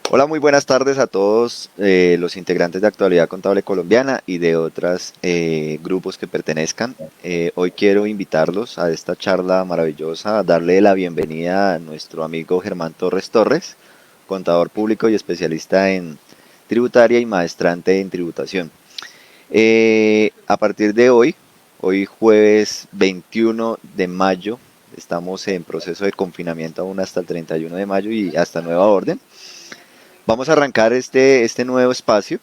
Hola, muy buenas tardes a todos los integrantes de Actualidad Contable Colombiana y de otros grupos que pertenezcan. Hoy quiero invitarlos a esta charla maravillosa, a darle la bienvenida a nuestro amigo Germán Torres Torres, contador público y especialista en tributaria y maestrante en tributación. A partir de hoy jueves 21 de mayo, estamos en proceso de confinamiento aún hasta el 31 de mayo y hasta nueva orden. Vamos a arrancar este nuevo espacio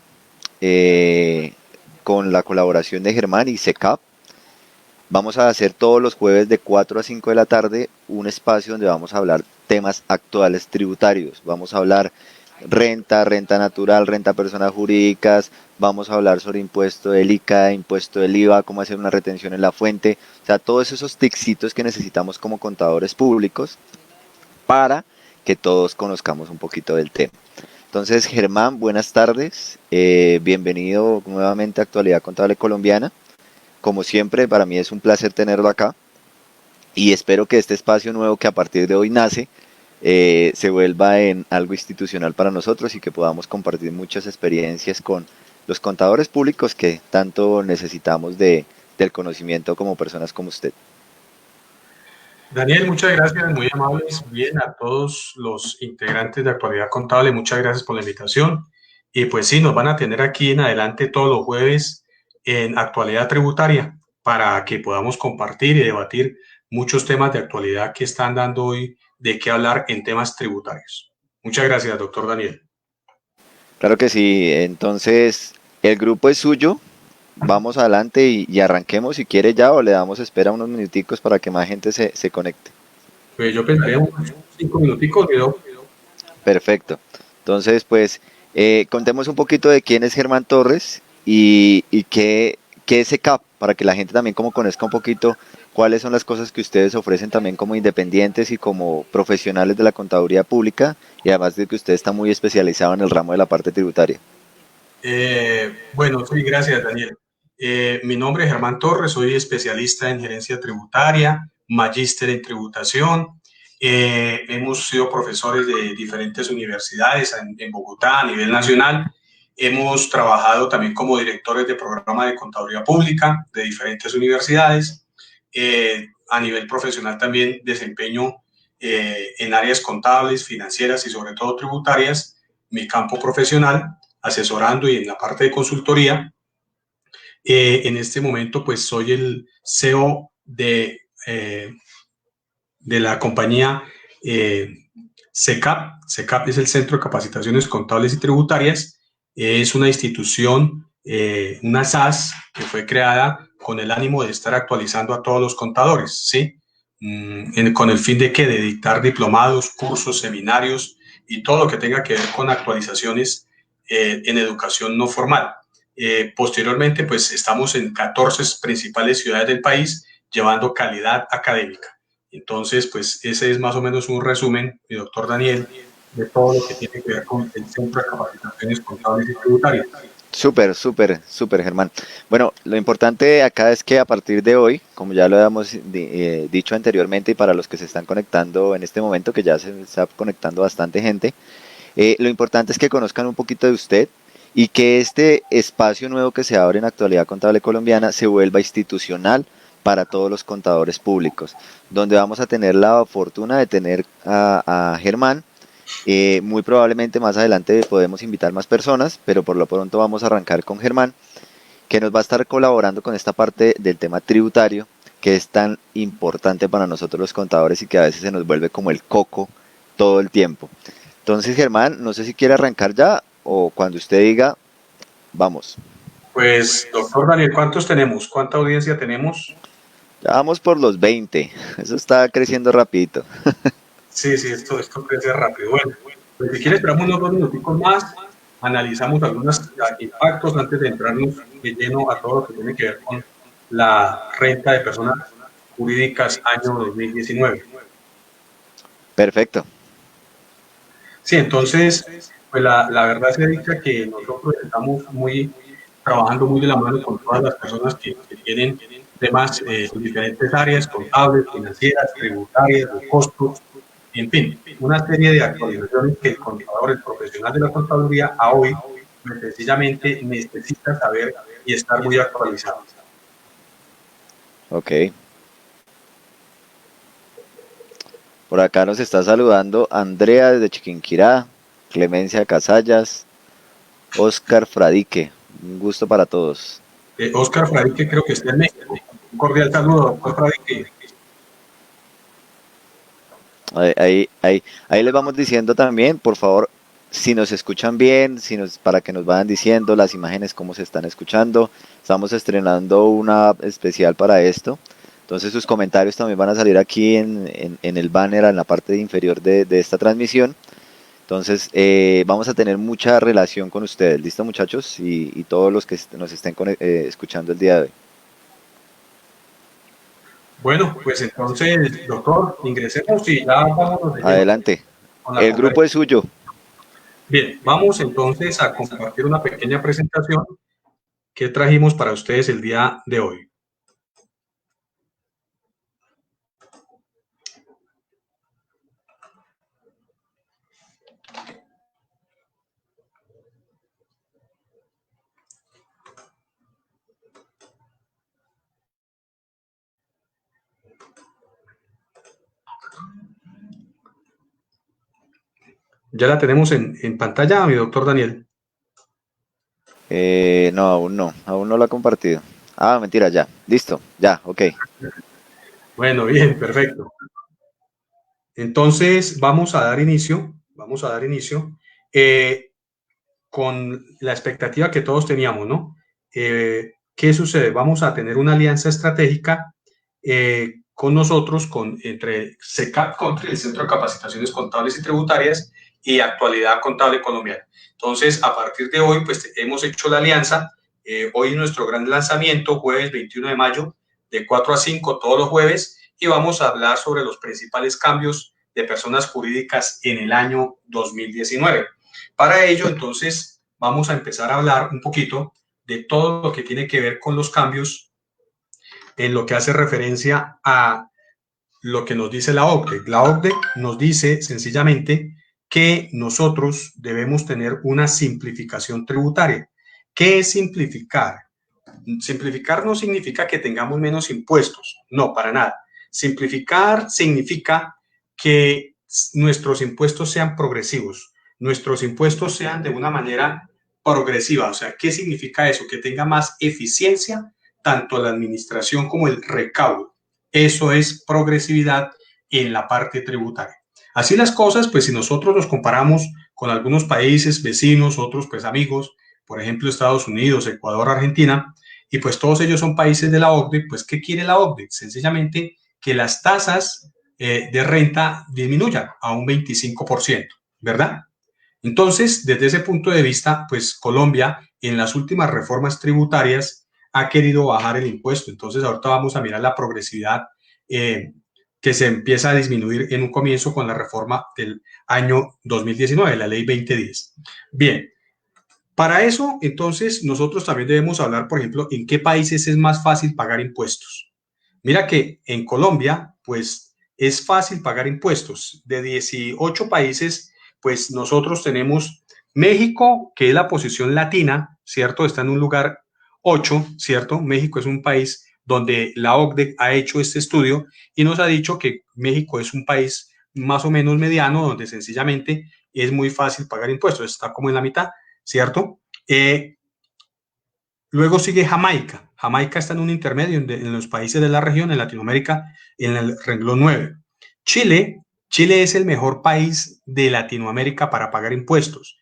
eh, con la colaboración de Germán y SECAP. Vamos a hacer todos los jueves de 4 a 5 de la tarde un espacio donde vamos a hablar temas actuales tributarios. Vamos a hablar renta natural, renta a personas jurídicas, vamos a hablar sobre impuesto del ICA, impuesto del IVA, cómo hacer una retención en la fuente, o sea, todos esos ticsitos que necesitamos como contadores públicos para que todos conozcamos un poquito del tema. Entonces, Germán, buenas tardes. Bienvenido nuevamente a Actualidad Contable Colombiana. Como siempre, para mí es un placer tenerlo acá y espero que este espacio nuevo que a partir de hoy nace se vuelva en algo institucional para nosotros y que podamos compartir muchas experiencias con los contadores públicos que tanto necesitamos del conocimiento como personas como usted. Daniel, muchas gracias, muy amables. Bien, a todos los integrantes de Actualidad Contable, muchas gracias por la invitación. Y pues sí, nos van a tener aquí en adelante todos los jueves en Actualidad Tributaria para que podamos compartir y debatir muchos temas de actualidad que están dando hoy de qué hablar en temas tributarios. Muchas gracias, doctor Daniel. Claro que sí, entonces el grupo es suyo. Vamos adelante y arranquemos si quiere ya o le damos espera unos minuticos para que más gente se conecte. Pues yo pensaría unos 5 minuticos, ¿no? Perfecto. Entonces, pues, contemos un poquito de quién es Germán Torres y qué es ECAP, para que la gente también como conozca un poquito cuáles son las cosas que ustedes ofrecen también como independientes y como profesionales de la contaduría pública, y además de que usted está muy especializado en el ramo de la parte tributaria. Bueno, sí, gracias, Daniel. Mi nombre es Germán Torres, soy especialista en gerencia tributaria, magíster en tributación. Hemos sido profesores de diferentes universidades en Bogotá a nivel nacional. Hemos trabajado también como directores de programa de contaduría pública de diferentes universidades. A nivel profesional también desempeño en áreas contables, financieras y sobre todo tributarias, mi campo profesional asesorando y en la parte de consultoría. En este momento, pues soy el CEO de la compañía CECAP. CECAP es el Centro de Capacitaciones Contables y Tributarias. Es una institución, una SAS, que fue creada con el ánimo de estar actualizando a todos los contadores, ¿sí? Con el fin de que de dictar diplomados, cursos, seminarios y todo lo que tenga que ver con actualizaciones en educación no formal. Posteriormente, pues estamos en 14 principales ciudades del país llevando calidad académica. Entonces, pues ese es más o menos un resumen, mi doctor Daniel, de todo lo que tiene que ver con el Centro de Capacitaciones Contables y Tributarias. Súper, súper, súper, Germán. Bueno, lo importante acá es que a partir de hoy, como ya lo habíamos dicho anteriormente y para los que se están conectando en este momento, que ya se está conectando bastante gente, lo importante es que conozcan un poquito de usted y que este espacio nuevo que se abre en Actualidad Contable Colombiana se vuelva institucional para todos los contadores públicos, donde vamos a tener la fortuna de tener a Germán. Muy probablemente más adelante podemos invitar más personas, pero por lo pronto vamos a arrancar con Germán, que nos va a estar colaborando con esta parte del tema tributario, que es tan importante para nosotros los contadores y que a veces se nos vuelve como el coco todo el tiempo. Entonces, Germán, no sé si quiere arrancar ya o cuando usted diga, vamos. Pues, doctor Daniel, ¿cuántos tenemos? ¿Cuánta audiencia tenemos? Ya vamos por los 20. Eso está creciendo rapidito. Sí, sí, esto crece rápido. Bueno, pues si quieres, esperamos unos 2 minuticos más, analizamos algunos impactos antes de entrarnos de lleno a todo lo que tiene que ver con la renta de personas jurídicas año 2019. Perfecto. Sí, entonces, pues la verdad se dice que nosotros estamos trabajando muy de la mano con todas las personas que tienen temas en diferentes áreas, contables, financieras, tributarias, de costos. en fin, una serie de actualizaciones que el contador, el profesional de la contaduría, a hoy pues, sencillamente necesita saber y estar muy actualizado. Ok. Por acá nos está saludando Andrea desde Chiquinquirá, Clemencia Casallas, Oscar Fradique. Un gusto para todos. Oscar Fradique creo que está en México. Un cordial saludo, doctor Fradique. Ahí les vamos diciendo también, por favor, si nos escuchan bien, para que nos vayan diciendo las imágenes cómo se están escuchando. Estamos estrenando una app especial para esto. Entonces sus comentarios también van a salir aquí en el banner, en la parte inferior de esta transmisión. Entonces vamos a tener mucha relación con ustedes. ¿Listo, muchachos? Y todos los que nos estén escuchando el día de hoy. Bueno, pues entonces, doctor, ingresemos y ya vamos de lleno Adelante. con la El grupo es conferencia. suyo. Bien, vamos entonces a compartir una pequeña presentación que trajimos para ustedes el día de hoy. Ya la tenemos en pantalla, mi doctor Daniel. No, aún no lo ha compartido. Ah, mentira, ya, listo, ya, ok. Bueno, bien, perfecto. Entonces, vamos a dar inicio con la expectativa que todos teníamos, ¿no? ¿Qué sucede? Vamos a tener una alianza estratégica con nosotros, entre SECAP Country, el Centro de Capacitaciones Contables y Tributarias, y Actualidad Contable Colombiana. Entonces, a partir de hoy, pues hemos hecho la alianza. Hoy es nuestro gran lanzamiento, jueves 21 de mayo, de 4 a 5 todos los jueves, y vamos a hablar sobre los principales cambios de personas jurídicas en el año 2019. Para ello, entonces, vamos a empezar a hablar un poquito de todo lo que tiene que ver con los cambios en lo que hace referencia a lo que nos dice la OCDE. La OCDE nos dice sencillamente que nosotros debemos tener una simplificación tributaria. ¿Qué es simplificar? Simplificar no significa que tengamos menos impuestos, no, para nada. Simplificar significa que nuestros impuestos sean progresivos, nuestros impuestos sean de una manera progresiva. O sea, ¿qué significa eso? Que tenga más eficiencia tanto la administración como el recaudo. Eso es progresividad en la parte tributaria. Así las cosas, pues si nosotros nos comparamos con algunos países vecinos, otros pues amigos, por ejemplo Estados Unidos, Ecuador, Argentina, y pues todos ellos son países de la OCDE, pues ¿qué quiere la OCDE? Sencillamente que las tasas de renta disminuyan a un 25%, ¿verdad? Entonces, desde ese punto de vista, pues Colombia en las últimas reformas tributarias ha querido bajar el impuesto. Entonces, ahorita vamos a mirar la progresividad que se empieza a disminuir en un comienzo con la reforma del año 2019, la ley 2010. Bien, para eso, entonces, nosotros también debemos hablar, por ejemplo, en qué países es más fácil pagar impuestos. Mira que en Colombia, pues es fácil pagar impuestos. De 18 países, pues nosotros tenemos México, que es la posición latina, ¿cierto? Está en un lugar 8, ¿cierto? México es un país donde la OCDE ha hecho este estudio y nos ha dicho que México es un país más o menos mediano, donde sencillamente es muy fácil pagar impuestos. Está como en la mitad, ¿cierto? Luego sigue Jamaica. Jamaica está en un intermedio en los países de la región, en Latinoamérica, en el renglón 9. Chile es el mejor país de Latinoamérica para pagar impuestos.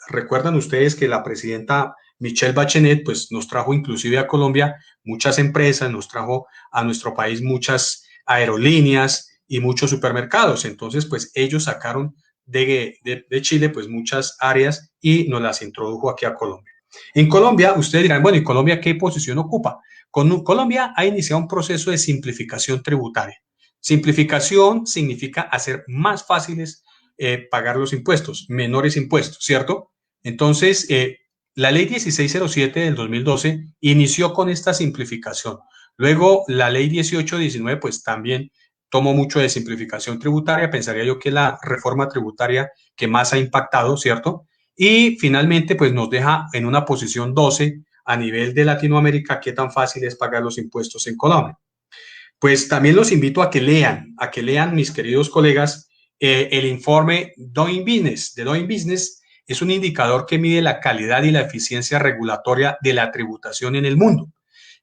Recuerdan ustedes que la presidenta Michelle Bachelet pues, nos trajo inclusive a Colombia muchas empresas, nos trajo a nuestro país muchas aerolíneas y muchos supermercados. Entonces, pues ellos sacaron de Chile pues muchas áreas y nos las introdujo aquí a Colombia. En Colombia, ustedes dirán, bueno, ¿y Colombia qué posición ocupa? Colombia ha iniciado un proceso de simplificación tributaria. Simplificación significa hacer más fáciles pagar los impuestos, menores impuestos, ¿cierto? Entonces, la ley 1607 del 2012 inició con esta simplificación. Luego, la ley 1819, pues también tomo mucho de simplificación tributaria, pensaría yo que es la reforma tributaria que más ha impactado, ¿cierto? Y finalmente, pues nos deja en una posición 12 a nivel de Latinoamérica, qué tan fácil es pagar los impuestos en Colombia. Pues también los invito a que lean, mis queridos colegas, el informe Doing Business. De Doing Business es un indicador que mide la calidad y la eficiencia regulatoria de la tributación en el mundo.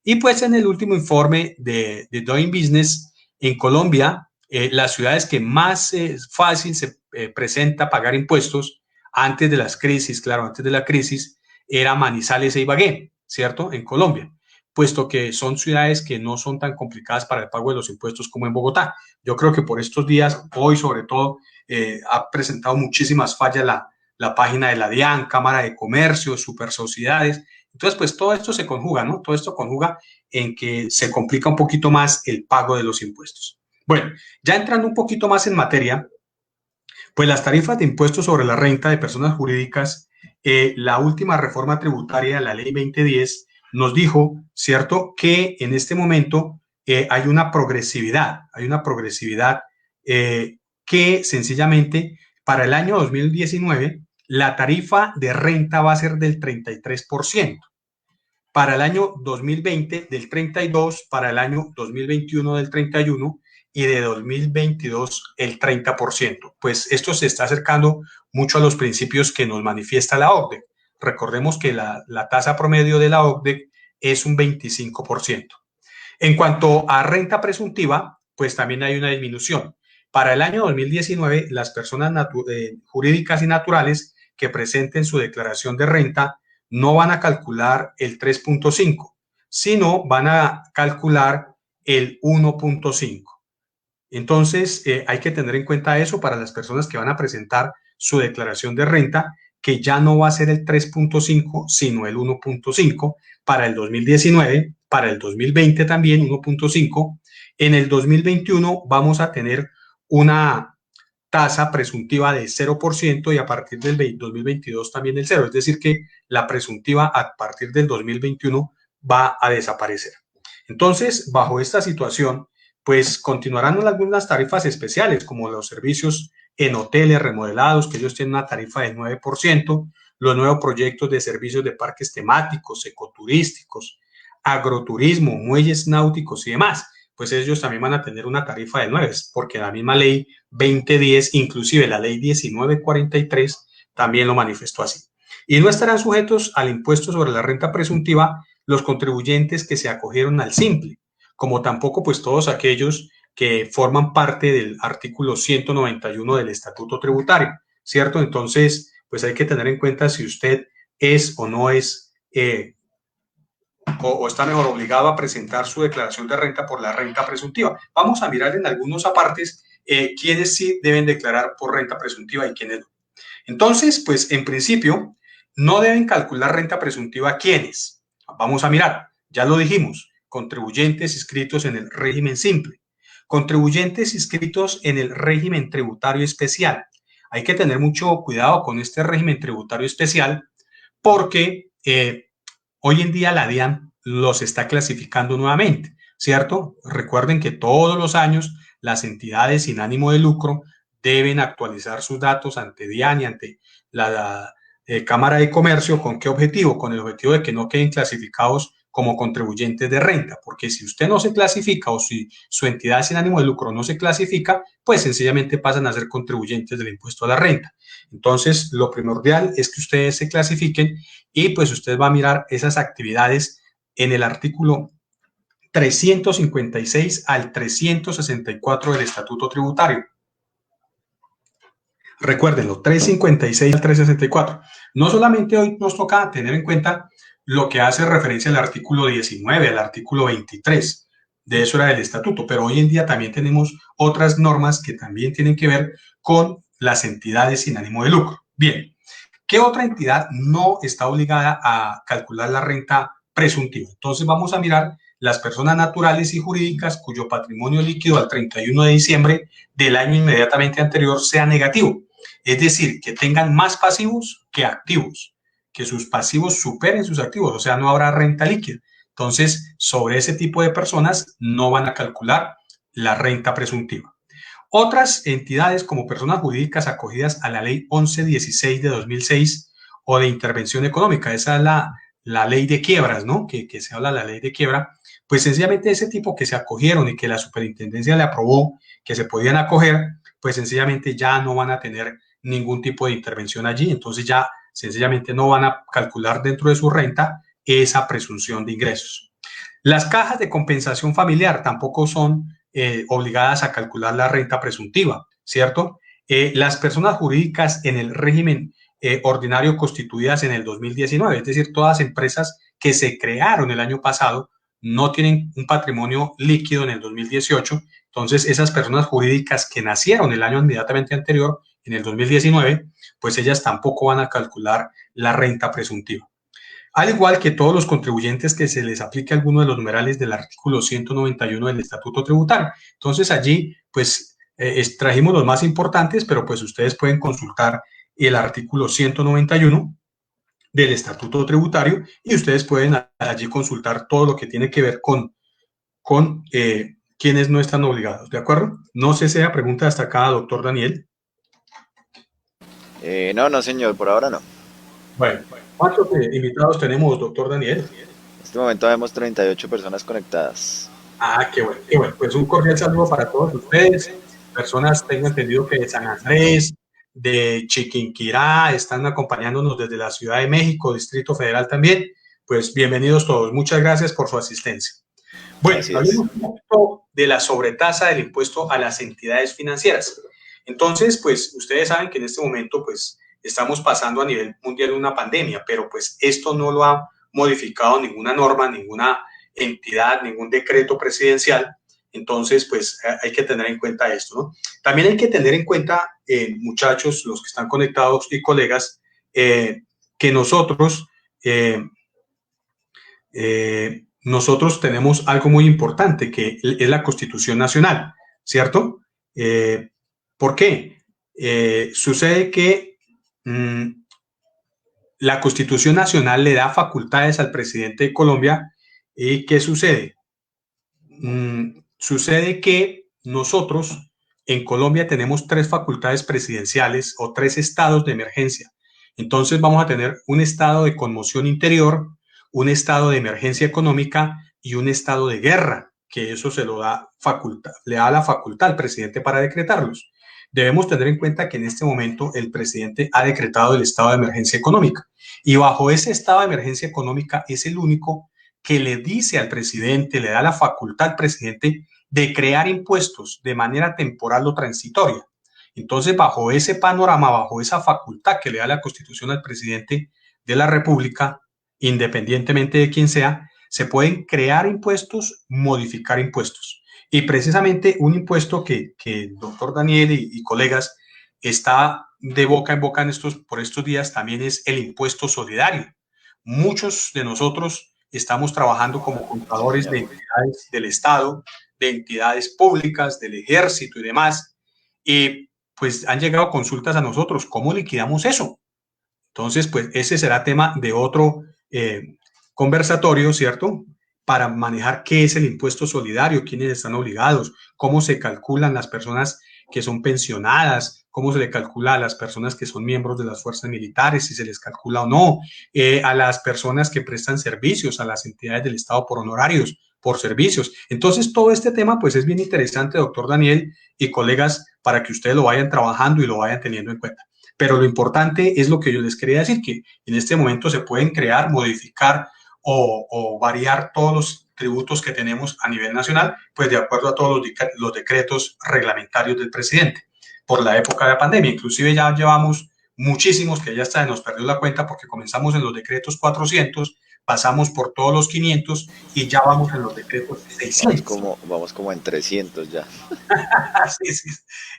Y pues en el último informe de Doing Business, en Colombia, las ciudades que más fácil se presenta pagar impuestos antes de las crisis, claro, antes de la crisis, era Manizales e Ibagué, ¿cierto? En Colombia, puesto que son ciudades que no son tan complicadas para el pago de los impuestos como en Bogotá. Yo creo que por estos días, hoy sobre todo, ha presentado muchísimas fallas la página de la DIAN, Cámara de Comercio, Super Sociedades. Entonces, pues todo esto se conjuga, ¿no? Todo esto conjuga en que se complica un poquito más el pago de los impuestos. Bueno, ya entrando un poquito más en materia, pues las tarifas de impuestos sobre la renta de personas jurídicas, la última reforma tributaria, la ley 2010, nos dijo, ¿cierto?, que en este momento hay una progresividad que sencillamente para el año 2019 la tarifa de renta va a ser del 33%, para el año 2020 del 32%, para el año 2021 del 31% y de 2022 el 30%. Pues esto se está acercando mucho a los principios que nos manifiesta la OCDE. Recordemos que la tasa promedio de la OCDE es un 25%. En cuanto a renta presuntiva, pues también hay una disminución. Para el año 2019, las personas jurídicas y naturales que presenten su declaración de renta no van a calcular el 3.5, sino van a calcular el 1.5. Entonces, hay que tener en cuenta eso para las personas que van a presentar su declaración de renta, que ya no va a ser el 3.5, sino el 1.5 para el 2019, para el 2020 también 1.5. En el 2021 vamos a tener una tasa presuntiva de 0% y a partir del 2022 también el 0. Es decir, que la presuntiva a partir del 2021 va a desaparecer. Entonces, bajo esta situación, pues continuarán algunas tarifas especiales, como los servicios en hoteles remodelados, que ellos tienen una tarifa del 9%, los nuevos proyectos de servicios de parques temáticos, ecoturísticos, agroturismo, muelles náuticos y demás, pues ellos también van a tener una tarifa de 9, porque la misma ley 2010, inclusive la ley 1943, también lo manifestó así. Y no estarán sujetos al impuesto sobre la renta presuntiva los contribuyentes que se acogieron al simple, como tampoco pues todos aquellos que forman parte del artículo 191 del Estatuto Tributario, ¿cierto? Entonces, pues hay que tener en cuenta si usted es o no es, o está mejor obligado a presentar su declaración de renta por la renta presuntiva. Vamos a mirar en algunos apartes quiénes sí deben declarar por renta presuntiva y quiénes no. Entonces, pues en principio, no deben calcular renta presuntiva quiénes. Vamos a mirar, ya lo dijimos, contribuyentes inscritos en el régimen simple, contribuyentes inscritos en el régimen tributario especial. Hay que tener mucho cuidado con este régimen tributario especial porque hoy en día la DIAN los está clasificando nuevamente, ¿cierto? Recuerden que todos los años las entidades sin ánimo de lucro deben actualizar sus datos ante DIAN y ante la Cámara de Comercio. ¿Con qué objetivo? Con el objetivo de que no queden clasificados como contribuyentes de renta, porque si usted no se clasifica o si su entidad sin ánimo de lucro no se clasifica, pues sencillamente pasan a ser contribuyentes del impuesto a la renta. Entonces, lo primordial es que ustedes se clasifiquen y pues usted va a mirar esas actividades en el artículo 356 al 364 del Estatuto Tributario. Recuérdenlo, 356 al 364. No solamente hoy nos toca tener en cuenta lo que hace referencia al artículo 19, al artículo 23, de eso era del estatuto, pero hoy en día también tenemos otras normas que también tienen que ver con las entidades sin ánimo de lucro. Bien, ¿qué otra entidad no está obligada a calcular la renta presuntiva? Entonces vamos a mirar las personas naturales y jurídicas cuyo patrimonio líquido al 31 de diciembre del año inmediatamente anterior sea negativo. Es decir, que tengan más pasivos que activos, que sus pasivos superen sus activos, o sea, no habrá renta líquida. Entonces, sobre ese tipo de personas no van a calcular la renta presuntiva. Otras entidades como personas jurídicas acogidas a la ley 1116 de 2006 o de intervención económica, esa es la ley de quiebras, ¿no? Que se habla de la ley de quiebra, pues sencillamente ese tipo que se acogieron y que la superintendencia le aprobó que se podían acoger, pues sencillamente ya no van a tener ningún tipo de intervención allí, entonces ya sencillamente no van a calcular dentro de su renta esa presunción de ingresos. Las cajas de compensación familiar tampoco son obligadas a calcular la renta presuntiva, ¿cierto? Las personas jurídicas en el régimen ordinario constituidas en el 2019, es decir, todas empresas que se crearon el año pasado no tienen un patrimonio líquido en el 2018, entonces esas personas jurídicas que nacieron el año inmediatamente anterior, en el 2019, pues ellas tampoco van a calcular la renta presuntiva. Al igual que todos los contribuyentes que se les aplique alguno de los numerales del artículo 191 del Estatuto Tributario. Entonces allí, pues, extrajimos los más importantes, pero pues ustedes pueden consultar el artículo 191 del Estatuto Tributario y ustedes pueden allí consultar todo lo que tiene que ver con quienes no están obligados, ¿de acuerdo? No sé si sea pregunta hasta acá, doctor Daniel. No, no, señor, por ahora no. Bueno, ¿cuántos invitados tenemos, doctor Daniel? En este momento vemos 38 personas conectadas. Ah, qué bueno, qué bueno. Pues un cordial saludo para todos ustedes. Personas, tengo entendido que de San Andrés, de Chiquinquirá, están acompañándonos desde la Ciudad de México, Distrito Federal también. Pues bienvenidos todos. Muchas gracias por su asistencia. Bueno, hablemos un poquito de la sobretasa del impuesto a las entidades financieras. Entonces, pues ustedes saben que en este momento, pues estamos pasando a nivel mundial una pandemia, pero pues esto no lo ha modificado ninguna norma, ninguna entidad, ningún decreto presidencial. Entonces, pues hay que tener en cuenta esto, ¿no? También hay que tener en cuenta, muchachos, los que están conectados y colegas, que nosotros tenemos algo muy importante, que es la Constitución Nacional, ¿cierto? ¿Por qué? Sucede que la Constitución Nacional le da facultades al presidente de Colombia. ¿Y qué sucede? Sucede que nosotros en Colombia tenemos 3 facultades presidenciales o 3 estados de emergencia. Entonces vamos a tener un estado de conmoción interior, un estado de emergencia económica y un estado de guerra, que eso se lo da facultad, le da la facultad al presidente para decretarlos. Debemos tener en cuenta que en este momento el presidente ha decretado el estado de emergencia económica y bajo ese estado de emergencia económica es el único que le dice al presidente, le da la facultad al presidente de crear impuestos de manera temporal o transitoria. Entonces, bajo ese panorama, bajo esa facultad que le da la Constitución al presidente de la República, independientemente de quién sea, se pueden crear impuestos, modificar impuestos. Y precisamente un impuesto que el doctor Daniel y colegas está de boca en boca por estos días también es el impuesto solidario. Muchos de nosotros estamos trabajando como contadores de entidades del Estado, de entidades públicas, del ejército y demás, y pues han llegado consultas a nosotros, ¿cómo liquidamos eso? Entonces, pues ese será tema de otro conversatorio, ¿cierto? Para manejar qué es el impuesto solidario, quiénes están obligados, cómo se calculan las personas que son pensionadas, cómo se le calcula a las personas que son miembros de las fuerzas militares, si se les calcula o no, a las personas que prestan servicios, a las entidades del Estado por honorarios, por servicios. Entonces, todo este tema, pues es bien interesante, doctor Daniel y colegas, para que ustedes lo vayan trabajando y lo vayan teniendo en cuenta. Pero lo importante es lo que yo les quería decir, que en este momento se pueden crear, modificar o variar todos los tributos que tenemos a nivel nacional, pues de acuerdo a todos los decretos reglamentarios del presidente por la época de la pandemia. Inclusive ya llevamos muchísimos que ya hasta nos perdió la cuenta porque comenzamos en los decretos 400, pasamos por todos los 500 y ya vamos en los decretos 600. Vamos como en 300 ya. Sí, sí.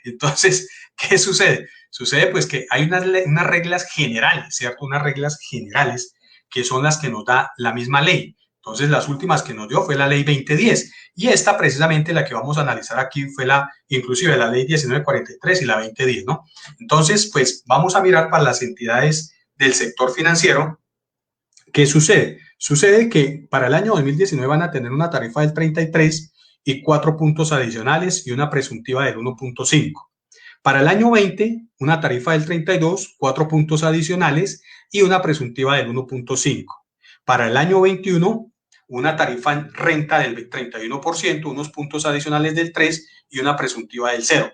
Entonces, ¿qué sucede? Sucede pues que hay unas reglas generales, ¿cierto? Unas reglas generales que son las que nos da la misma ley. Entonces, las últimas que nos dio fue la ley 2010 y esta precisamente la que vamos a analizar aquí fue inclusive la ley 1943 y la 2010, ¿no? Entonces, pues vamos a mirar para las entidades del sector financiero. ¿Qué sucede? Sucede que para el año 2019 van a tener una tarifa del 33 y 4 puntos adicionales y una presuntiva del 1.5. Para el año 20, una tarifa del 32, 4 puntos adicionales y una presuntiva del 1.5. Para el año 21, una tarifa en renta del 31%, unos puntos adicionales del 3 y una presuntiva del 0.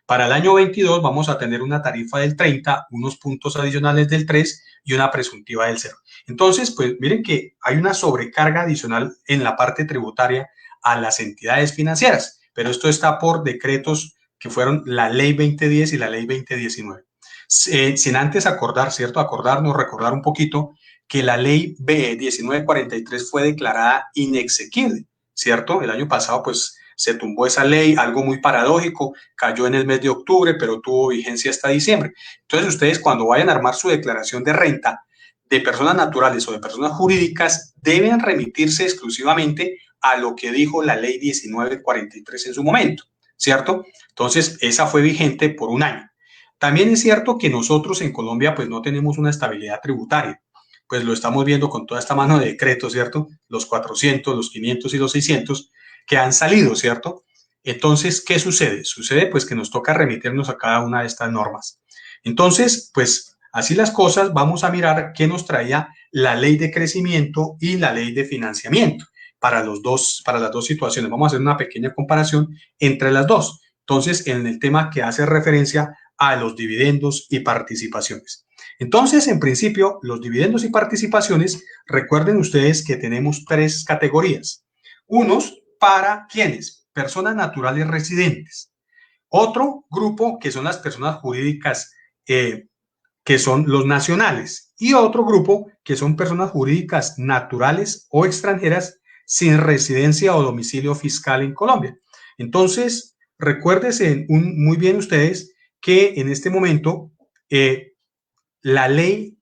Para el año 22 vamos a tener una tarifa del 30, unos puntos adicionales del 3 y una presuntiva del 0. Entonces, pues miren que hay una sobrecarga adicional en la parte tributaria a las entidades financieras, pero esto está por decretos que fueron la ley 2010 y la ley 2019. Sin antes acordar, ¿cierto? Acordarnos, recordar un poquito que la ley B 1943 fue declarada inexequible, ¿cierto? El año pasado, pues, se tumbó esa ley, algo muy paradójico, cayó en el mes de octubre, pero tuvo vigencia hasta diciembre. Entonces, ustedes cuando vayan a armar su declaración de renta de personas naturales o de personas jurídicas, deben remitirse exclusivamente a lo que dijo la ley 1943 en su momento, ¿cierto? Entonces, esa fue vigente por un año. También es cierto que nosotros en Colombia, pues, no tenemos una estabilidad tributaria. Pues lo estamos viendo con toda esta mano de decretos, ¿cierto? Los 400, los 500 y los 600 que han salido, ¿cierto? Entonces, ¿qué sucede? Sucede pues que nos toca remitirnos a cada una de estas normas. Entonces, pues así las cosas, vamos a mirar qué nos traía la ley de crecimiento y la ley de financiamiento para las dos situaciones. Vamos a hacer una pequeña comparación entre las dos. Entonces, en el tema que hace referencia a los dividendos y participaciones. Entonces, en principio, los dividendos y participaciones, recuerden ustedes que tenemos 3 categorías. Unos para ¿quiénes? Personas naturales residentes. Otro grupo que son las personas jurídicas que son los nacionales. Y otro grupo que son personas jurídicas naturales o extranjeras sin residencia o domicilio fiscal en Colombia. Entonces, recuérdense muy bien ustedes que en este momento la ley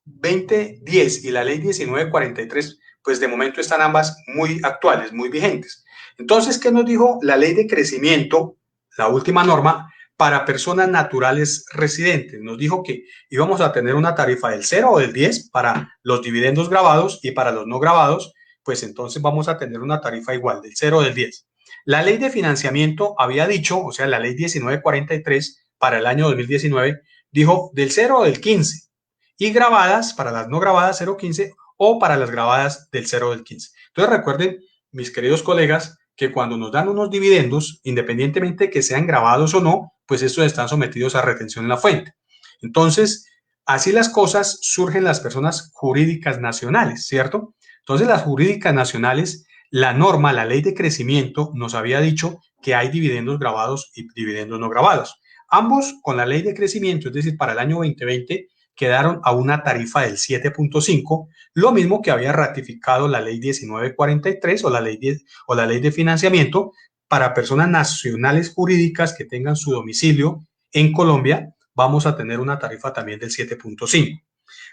2010 y la ley 1943, pues de momento están ambas muy actuales, muy vigentes. Entonces, ¿qué nos dijo la ley de crecimiento, la última norma, para personas naturales residentes? Nos dijo que íbamos a tener una tarifa del 0 o del 10 para los dividendos grabados y para los no grabados, pues entonces vamos a tener una tarifa igual del 0 o del 10. La ley de financiamiento había dicho, o sea, la ley 1943 para el año 2019, dijo del 0 o del 15 y grabadas para las no grabadas 0.15 o para las grabadas del 0 o del 15. Entonces recuerden, mis queridos colegas, que cuando nos dan unos dividendos, independientemente de que sean grabados o no, pues estos están sometidos a retención en la fuente. Entonces, así las cosas, surgen las personas jurídicas nacionales, ¿cierto? Entonces, las jurídicas nacionales, la norma, la ley de crecimiento, nos había dicho que hay dividendos grabados y dividendos no grabados. Ambos con la ley de crecimiento, es decir, para el año 2020, quedaron a una tarifa del 7.5, lo mismo que había ratificado la ley 1943 o la ley de financiamiento para personas nacionales jurídicas que tengan su domicilio en Colombia, vamos a tener una tarifa también del 7.5.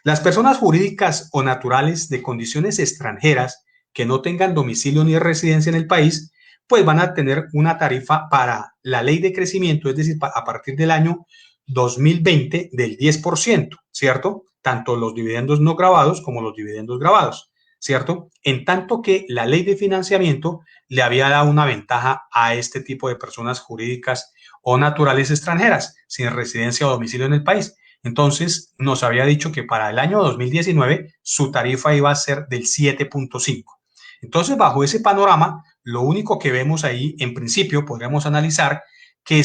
Las personas jurídicas o naturales de condiciones extranjeras que no tengan domicilio ni residencia en el país, pues van a tener una tarifa para la ley de crecimiento, es decir, a partir del año 2020 del 10%, ¿cierto? Tanto los dividendos no grabados como los dividendos grabados, ¿cierto? En tanto que la ley de financiamiento le había dado una ventaja a este tipo de personas jurídicas o naturales extranjeras sin residencia o domicilio en el país. Entonces, nos había dicho que para el año 2019 su tarifa iba a ser del 7.5. Entonces, bajo ese panorama, lo único que vemos ahí, en principio, podríamos analizar que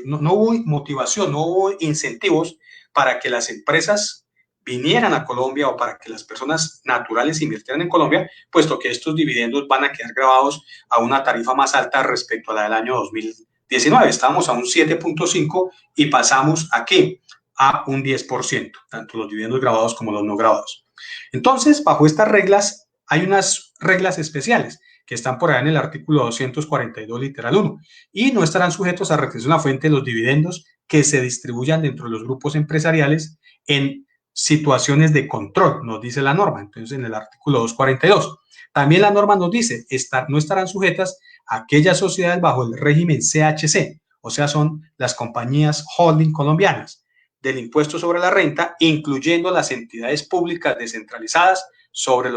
no hubo motivación, no hubo incentivos para que las empresas vinieran a Colombia o para que las personas naturales invirtieran en Colombia, puesto que estos dividendos van a quedar grabados a una tarifa más alta respecto a la del año 2019. Estábamos a un 7.5 y pasamos aquí a un 10%, tanto los dividendos grabados como los no grabados. Entonces, bajo estas reglas, hay unas reglas especiales que están por ahí en el artículo 242, literal 1, y no estarán sujetos a retención a la fuente de los dividendos que se distribuyan dentro de los grupos empresariales en situaciones de control, nos dice la norma, entonces en el artículo 242. También la norma nos dice, no estarán sujetas a aquellas sociedades bajo el régimen CHC, o sea, son las compañías holding colombianas del impuesto sobre la renta, incluyendo las entidades públicas descentralizadas sobre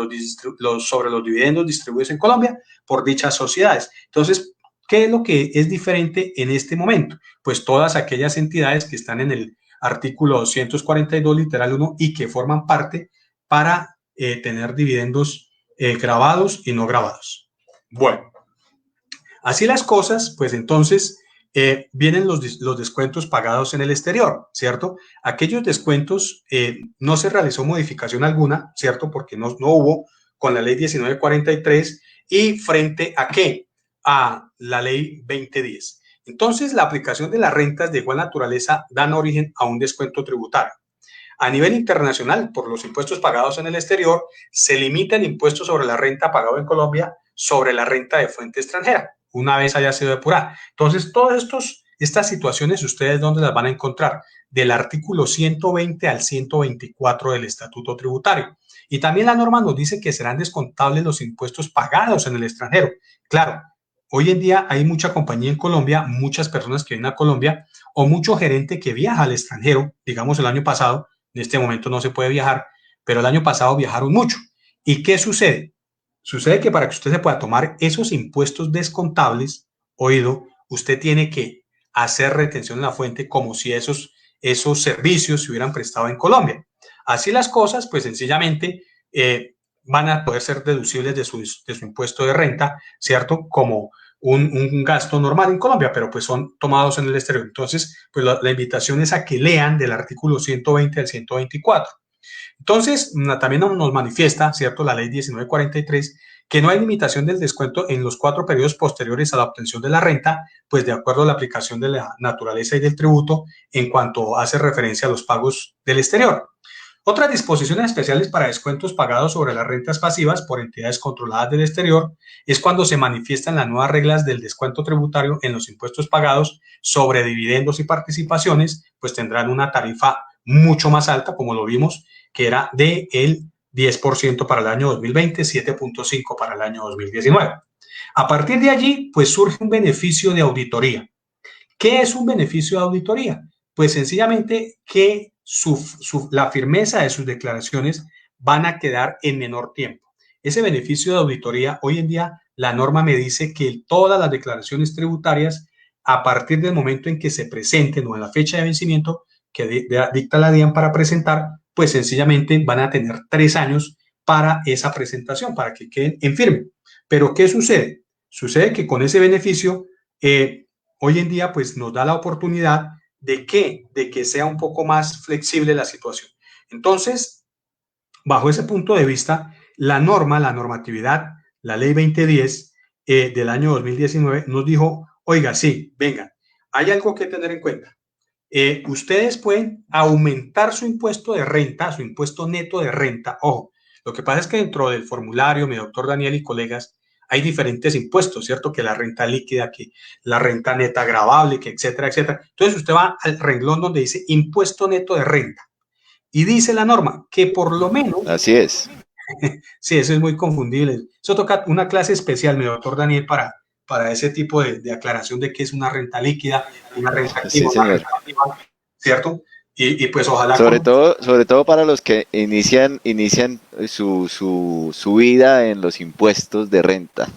sobre los dividendos distribuidos en Colombia por dichas sociedades. Entonces, ¿qué es lo que es diferente en este momento? Pues todas aquellas entidades que están en el artículo 242, literal 1, y que forman parte para tener dividendos grabados y no grabados. Bueno, así las cosas, pues entonces vienen los descuentos pagados en el exterior, ¿cierto? Aquellos descuentos no se realizó modificación alguna, ¿cierto? Porque no hubo con la ley 1943 y frente a ¿qué? A la ley 2010. Entonces, la aplicación de las rentas de igual naturaleza dan origen a un descuento tributario. A nivel internacional, por los impuestos pagados en el exterior, se limita el impuesto sobre la renta pagado en Colombia sobre la renta de fuente extranjera, una vez haya sido depurada. Entonces, todas estas situaciones, ¿ustedes dónde las van a encontrar? Del artículo 120 al 124 del Estatuto Tributario. Y también la norma nos dice que serán descontables los impuestos pagados en el extranjero. Claro, hoy en día hay mucha compañía en Colombia, muchas personas que vienen a Colombia o mucho gerente que viaja al extranjero, digamos el año pasado. En este momento no se puede viajar, pero el año pasado viajaron mucho. ¿Y qué sucede? Sucede que para que usted se pueda tomar esos impuestos descontables, oído, usted tiene que hacer retención en la fuente como si esos servicios se hubieran prestado en Colombia. Así las cosas, pues sencillamente van a poder ser deducibles de su impuesto de renta, ¿cierto? Como un gasto normal en Colombia, pero pues son tomados en el exterior. Entonces, pues la invitación es a que lean del artículo 120 al 124. Entonces, también nos manifiesta, ¿cierto?, la ley 1943, que no hay limitación del descuento en los 4 periodos posteriores a la obtención de la renta, pues de acuerdo a la aplicación de la naturaleza y del tributo en cuanto hace referencia a los pagos del exterior. Otras disposiciones especiales para descuentos pagados sobre las rentas pasivas por entidades controladas del exterior es cuando se manifiestan las nuevas reglas del descuento tributario en los impuestos pagados sobre dividendos y participaciones, pues tendrán una tarifa mucho más alta, como lo vimos, que era del 10% para el año 2020, 7.5% para el año 2019. A partir de allí, pues surge un beneficio de auditoría. ¿Qué es un beneficio de auditoría? Pues sencillamente que la firmeza de sus declaraciones van a quedar en menor tiempo. Ese beneficio de auditoría, hoy en día la norma me dice que todas las declaraciones tributarias, a partir del momento en que se presenten o en la fecha de vencimiento que dicta la DIAN para presentar, pues sencillamente van a tener 3 años para esa presentación, para que queden en firme. Pero ¿qué sucede? Sucede que con ese beneficio, hoy en día pues nos da la oportunidad de que sea un poco más flexible la situación. Entonces, bajo ese punto de vista, la normatividad, la ley 2010 del año 2019 nos dijo, oiga, sí, venga, hay algo que tener en cuenta. Ustedes pueden aumentar su impuesto de renta, su impuesto neto de renta. Ojo, lo que pasa es que dentro del formulario, mi doctor Daniel y colegas, hay diferentes impuestos, ¿cierto? Que la renta líquida, que la renta neta gravable, que etcétera, etcétera. Entonces usted va al renglón donde dice impuesto neto de renta y dice la norma que por lo menos... Así es. Sí, eso es muy confundible. Eso toca una clase especial, mi doctor Daniel, para ese tipo de aclaración de qué es una renta líquida, una renta activa, Sí, una señor. renta activa, ¿cierto? Y pues ojalá Sobre todo para los que inician su vida en los impuestos de renta.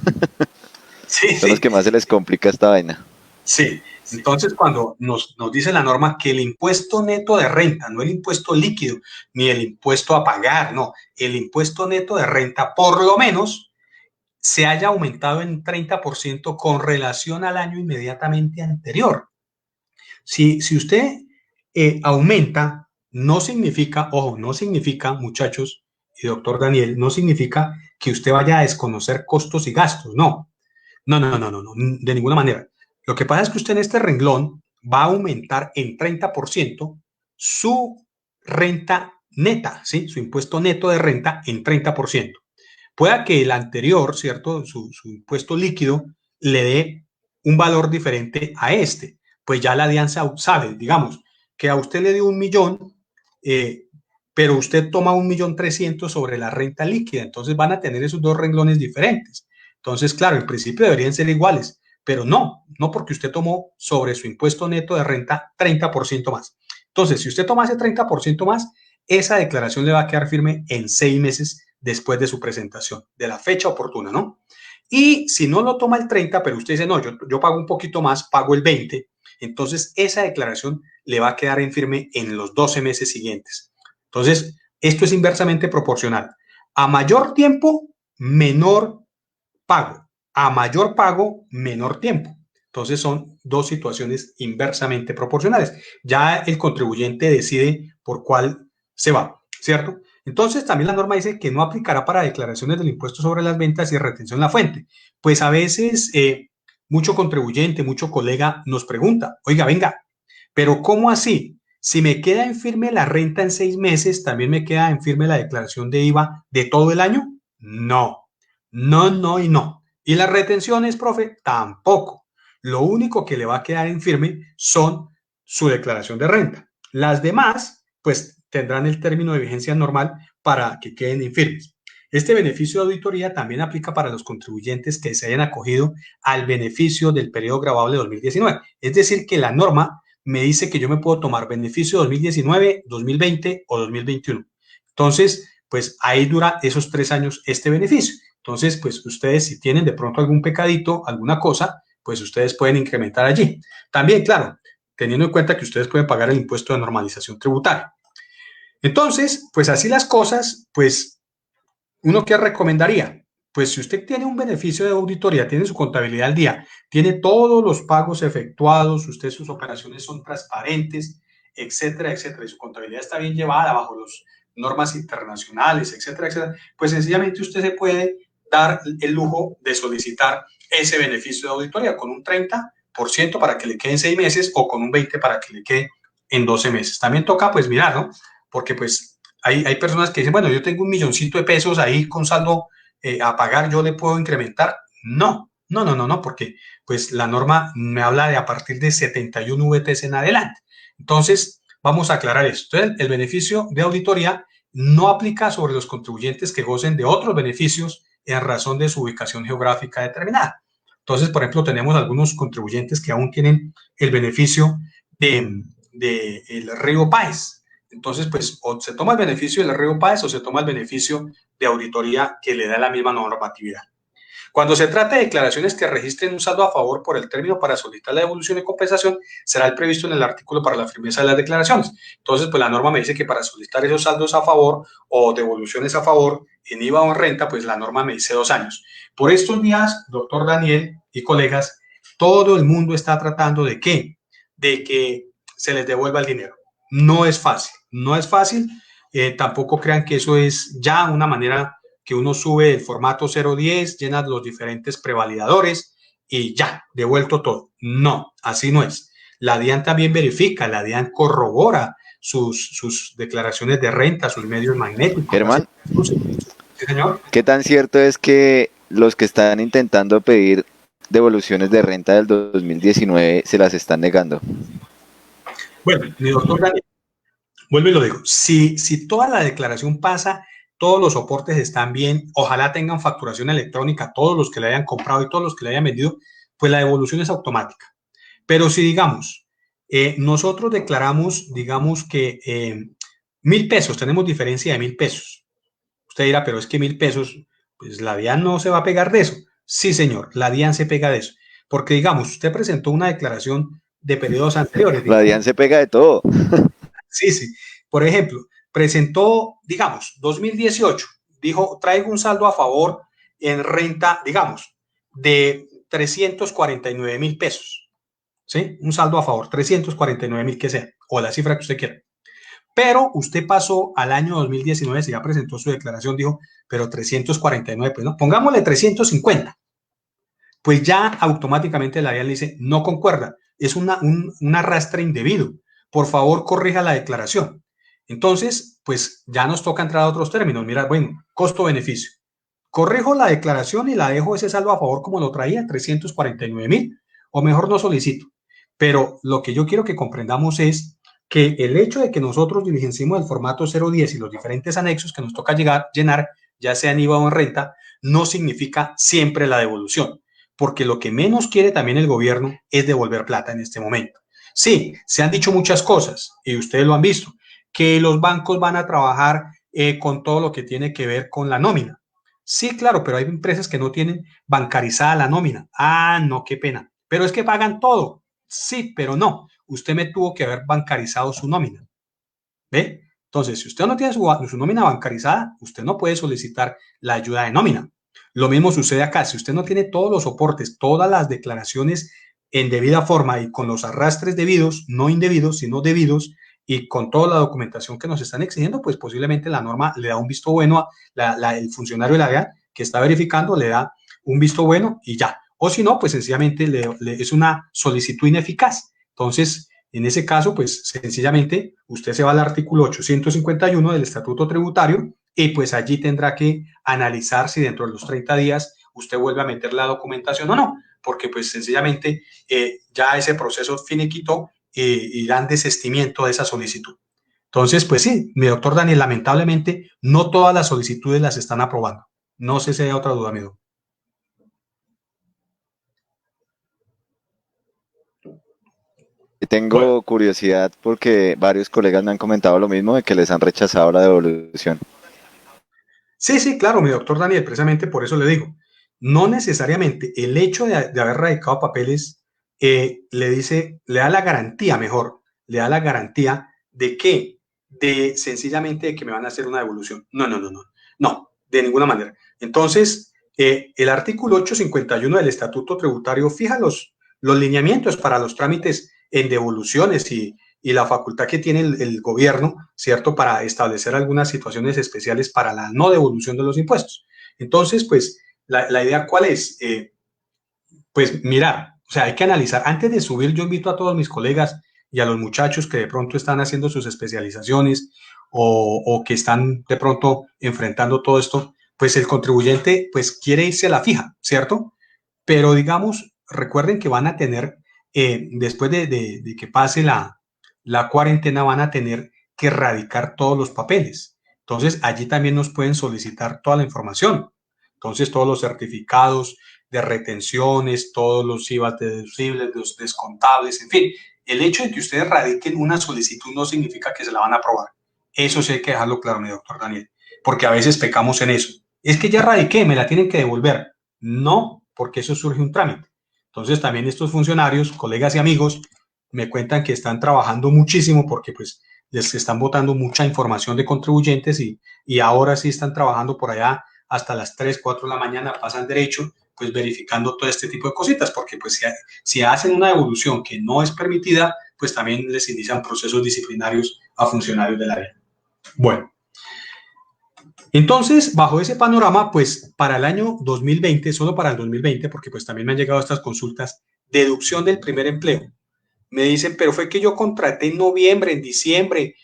Sí, Son los sí, que más se les complica esta vaina. sí. Entonces, cuando nos dice la norma que el impuesto neto de renta, no el impuesto líquido, ni el impuesto a pagar, no, el impuesto neto de renta, por lo menos se haya aumentado en 30% con relación al año inmediatamente anterior. Si usted aumenta, no significa, ojo, no significa, muchachos y doctor Daniel, no significa que usted vaya a desconocer costos y gastos, no. No, no, no, no, no, de ninguna manera. Lo que pasa es que usted en este renglón va a aumentar en 30% su renta neta, ¿sí? Su impuesto neto de renta en 30%. Pueda que el anterior, ¿cierto? Su impuesto líquido le dé un valor diferente a este. Pues ya la DIAN sabe, digamos, que a usted le dio 1.000.000, pero usted toma 1.300.000 sobre la renta líquida. Entonces van a tener esos dos renglones diferentes. Entonces, claro, en principio deberían ser iguales, pero no porque usted tomó sobre su impuesto neto de renta 30% más. Entonces, si usted toma ese 30% más, esa declaración le va a quedar firme en 6 meses después de su presentación, de la fecha oportuna, ¿no? Y si no lo toma el 30, pero usted dice, no, yo pago un poquito más, pago el 20, entonces esa declaración le va a quedar en firme en los 12 meses siguientes. Entonces, esto es inversamente proporcional. A mayor tiempo, menor pago. A mayor pago, menor tiempo. Entonces son dos situaciones inversamente proporcionales. Ya el contribuyente decide por cuál se va, ¿cierto? Entonces también la norma dice que no aplicará para declaraciones del impuesto sobre las ventas y retención en la fuente. Pues a veces mucho contribuyente, mucho colega nos pregunta, oiga, venga, pero ¿cómo así? Si me queda en firme la renta en 6 meses, ¿también me queda en firme la declaración de IVA de todo el año? No, no, no y no. ¿Y las retenciones, profe? Tampoco. Lo único que le va a quedar en firme son su declaración de renta. Las demás, pues tendrán el término de vigencia normal para que queden infirmes. Este beneficio de auditoría también aplica para los contribuyentes que se hayan acogido al beneficio del periodo grabable 2019. Es decir, que la norma me dice que yo me puedo tomar beneficio 2019, 2020 o 2021. Entonces, pues ahí dura esos 3 años este beneficio. Entonces, pues ustedes si tienen de pronto algún pecadito, alguna cosa, pues ustedes pueden incrementar allí. También, claro, teniendo en cuenta que ustedes pueden pagar el impuesto de normalización tributaria. Entonces, pues así las cosas, pues uno qué recomendaría. Pues si usted tiene un beneficio de auditoría, tiene su contabilidad al día, tiene todos los pagos efectuados, usted sus operaciones son transparentes, etcétera, etcétera, y su contabilidad está bien llevada bajo las normas internacionales, etcétera, etcétera, pues sencillamente usted se puede dar el lujo de solicitar ese beneficio de auditoría con un 30% para que le quede en 6 meses o con un 20% para que le quede en 12 meses. También toca pues mirar, ¿no? Porque pues hay personas que dicen, bueno, yo tengo 1.000.000 de pesos ahí con saldo a pagar, ¿yo le puedo incrementar? No, no, no, no, no, porque pues la norma me habla de a partir de 71 VTs en adelante. Entonces, vamos a aclarar esto. Entonces, el beneficio de auditoría no aplica sobre los contribuyentes que gocen de otros beneficios en razón de su ubicación geográfica determinada. Entonces, por ejemplo, tenemos algunos contribuyentes que aún tienen el beneficio de el Río Páez. Entonces, pues, o se toma el beneficio del Río Páez o se toma el beneficio de auditoría que le da la misma normatividad. Cuando se trate de declaraciones que registren un saldo a favor por el término para solicitar la devolución y compensación, será el previsto en el artículo para la firmeza de las declaraciones. Entonces, pues la norma me dice que para solicitar esos saldos a favor o devoluciones a favor en IVA o en renta, pues la norma me dice 2 años. Por estos días, doctor Daniel y colegas, todo el mundo está tratando de ¿qué? De que se les devuelva el dinero. No es fácil, no es fácil. Tampoco crean que eso es ya una manera que uno sube el formato 010, llena los diferentes prevalidadores y ya, devuelto todo. No, así no es. La DIAN también verifica, la DIAN corrobora sus declaraciones de renta, sus medios magnéticos. Germán, ¿Sí, señor? ¿qué tan cierto es que los que están intentando pedir devoluciones de renta del 2019 se las están negando? Bueno, mi doctor Daniel, vuelvo y lo digo, si toda la declaración pasa, todos los soportes están bien, ojalá tengan facturación electrónica, todos los que le hayan comprado y todos los que le hayan vendido, pues la devolución es automática. Pero si digamos, nosotros declaramos, digamos que 1.000 pesos, tenemos diferencia de 1.000 pesos. Usted dirá, pero es que 1.000 pesos, pues la DIAN no se va a pegar de eso. Sí, señor, la DIAN se pega de eso. Porque digamos, usted presentó una declaración de periodos anteriores. La DIAN se pega de todo. Sí, sí. Por ejemplo, presentó, digamos, 2018, dijo, traigo un saldo a favor en renta, digamos, de 349.000 pesos. ¿Sí? Un saldo a favor, 349.000 que sea, o la cifra que usted quiera. Pero usted pasó al año 2019, si ya presentó su declaración, dijo, pero 349, pues no, pongámosle 350. Pues ya automáticamente la DIAN le dice, no concuerda, es un arrastre indebido. Por favor, corrija la declaración. Entonces, pues ya nos toca entrar a otros términos. Mira, bueno, costo-beneficio. Corrijo la declaración y la dejo ese saldo a favor como lo traía, 349.000, o mejor no solicito. Pero lo que yo quiero que comprendamos es que el hecho de que nosotros diligenciemos el formato 010 y los diferentes anexos que nos toca llenar, ya sea en IVA o en renta, no significa siempre la devolución, porque lo que menos quiere también el gobierno es devolver plata en este momento. Sí, se han dicho muchas cosas y ustedes lo han visto, que los bancos van a trabajar con todo lo que tiene que ver con la nómina. Sí, claro, pero hay empresas que no tienen bancarizada la nómina. Ah, no, qué pena. Pero es que pagan todo. Sí, pero no. Usted me tuvo que haber bancarizado su nómina. ¿Ve? Entonces, si usted no tiene su nómina bancarizada, usted no puede solicitar la ayuda de nómina. Lo mismo sucede acá. Si usted no tiene todos los soportes, todas las declaraciones en debida forma y con los arrastres debidos, no indebidos, sino debidos, y con toda la documentación que nos están exigiendo, pues posiblemente la norma le da un visto bueno, el funcionario de la DEA que está verificando le da un visto bueno y ya. O si no, pues sencillamente es una solicitud ineficaz. Entonces, en ese caso, pues sencillamente usted se va al artículo 851 del Estatuto Tributario y pues allí tendrá que analizar si dentro de los 30 días usted vuelve a meter la documentación o no, porque pues sencillamente ya ese proceso finiquitó y dan desestimiento de esa solicitud. Entonces, pues sí, mi doctor Daniel, lamentablemente no todas las solicitudes las están aprobando. No sé si hay otra duda, mi doctor. Bueno, Tengo curiosidad porque varios colegas me han comentado lo mismo de que les han rechazado la devolución. sí, sí, claro, mi doctor Daniel, precisamente por eso le digo, no necesariamente el hecho de haber radicado papeles le da la garantía, mejor, le da la garantía de que, de sencillamente de que me van a hacer una devolución. No, no, no, no, no, de ninguna manera. Entonces, el artículo 851 del Estatuto Tributario fija los lineamientos para los trámites en devoluciones y la facultad que tiene el gobierno, ¿cierto?, para establecer algunas situaciones especiales para la no devolución de los impuestos. Entonces, pues, la idea cuál es? Pues mirar, o sea, hay que analizar. Antes de subir, yo invito a todos mis colegas y a los muchachos que de pronto están haciendo sus especializaciones o que están de pronto enfrentando todo esto, pues el contribuyente pues quiere irse a la fija, ¿cierto? Pero digamos, recuerden que van a tener, después de que pase la cuarentena, van a tener que erradicar todos los papeles. Entonces, allí también nos pueden solicitar toda la información. Entonces, todos los certificados de retenciones, todos los IVA deducibles, los descontables, en fin. El hecho de que ustedes radiquen una solicitud no significa que se la van a aprobar. Eso sí hay que dejarlo claro, mi doctor Daniel, porque a veces pecamos en eso. Es que ya radiqué, me la tienen que devolver. No, porque eso surge un trámite. Entonces también estos funcionarios, colegas y amigos, me cuentan que están trabajando muchísimo porque pues les están botando mucha información de contribuyentes y ahora sí están trabajando por allá hasta las 3, 4 de la mañana, pasan derecho, pues verificando todo este tipo de cositas, porque pues si hacen una devolución que no es permitida, pues también les inician procesos disciplinarios a funcionarios del área. Bueno, entonces, bajo ese panorama, pues para el año 2020, solo para el 2020, porque pues también me han llegado estas consultas, deducción del primer empleo. Me dicen, pero fue que yo contraté en noviembre, en diciembre.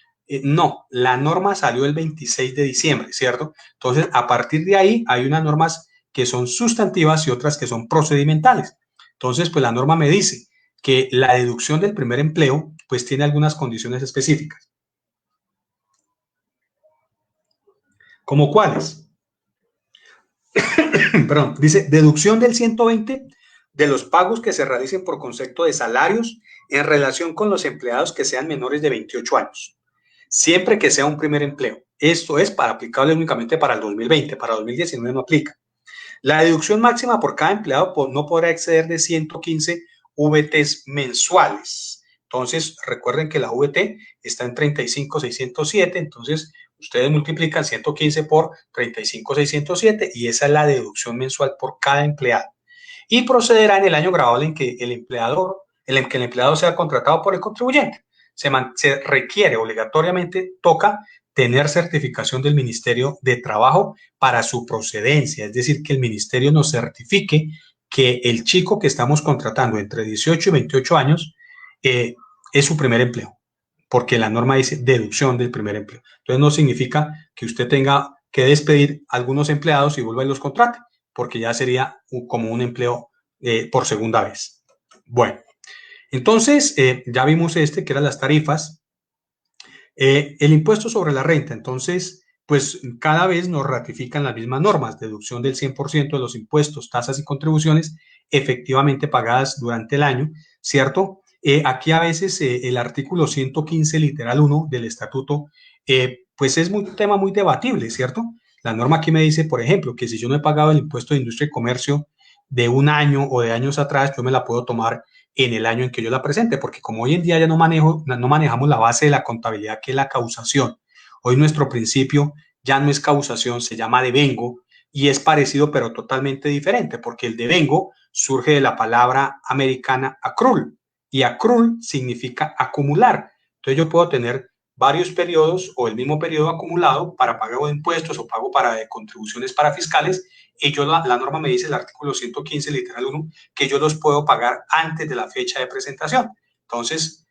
No, la norma salió el 26 de diciembre, ¿cierto? Entonces, a partir de ahí hay unas normas que son sustantivas y otras que son procedimentales. Entonces, pues la norma me dice que la deducción del primer empleo, pues tiene algunas condiciones específicas. ¿Como cuáles? Perdón, dice deducción del 120 de los pagos que se realicen por concepto de salarios en relación con los empleados que sean menores de 28 años, siempre que sea un primer empleo. Esto es para aplicable únicamente para el 2020, para 2019 no aplica. La deducción máxima por cada empleado no podrá exceder de 115 VTs mensuales. Entonces, recuerden que la VT está en 35,607, entonces ustedes multiplican 115 por 35,607 y esa es la deducción mensual por cada empleado. Y procederá en el año grabable en que el empleado sea contratado por el contribuyente. Se requiere obligatoriamente, toca tener certificación del Ministerio de Trabajo para su procedencia, es decir, que el ministerio nos certifique que el chico que estamos contratando entre 18 y 28 años es su primer empleo, porque la norma dice deducción del primer empleo. Entonces no significa que usted tenga que despedir a algunos empleados y vuelva y los contrate, porque ya sería como un empleo por segunda vez. Bueno, entonces ya vimos que eran las tarifas. El impuesto sobre la renta, entonces, pues cada vez nos ratifican las mismas normas, deducción del 100% de los impuestos, tasas y contribuciones efectivamente pagadas durante el año, ¿cierto? Aquí a veces el artículo 115, literal 1 del estatuto, pues es un tema muy debatible, ¿cierto? La norma aquí me dice, por ejemplo, que si yo no he pagado el impuesto de industria y comercio de un año o de años atrás, yo me la puedo tomar en el año en que yo la presente, porque como hoy en día ya no manejamos la base de la contabilidad, que es la causación. Hoy nuestro principio ya no es causación, se llama devengo, y es parecido pero totalmente diferente, porque el devengo surge de la palabra americana accrual, y accrual significa acumular. Entonces yo puedo tener varios periodos o el mismo periodo acumulado para pago de impuestos o pago para de contribuciones para fiscales, y yo la norma me dice, el artículo 115, literal 1, que yo los puedo pagar antes de la fecha de presentación. Entonces,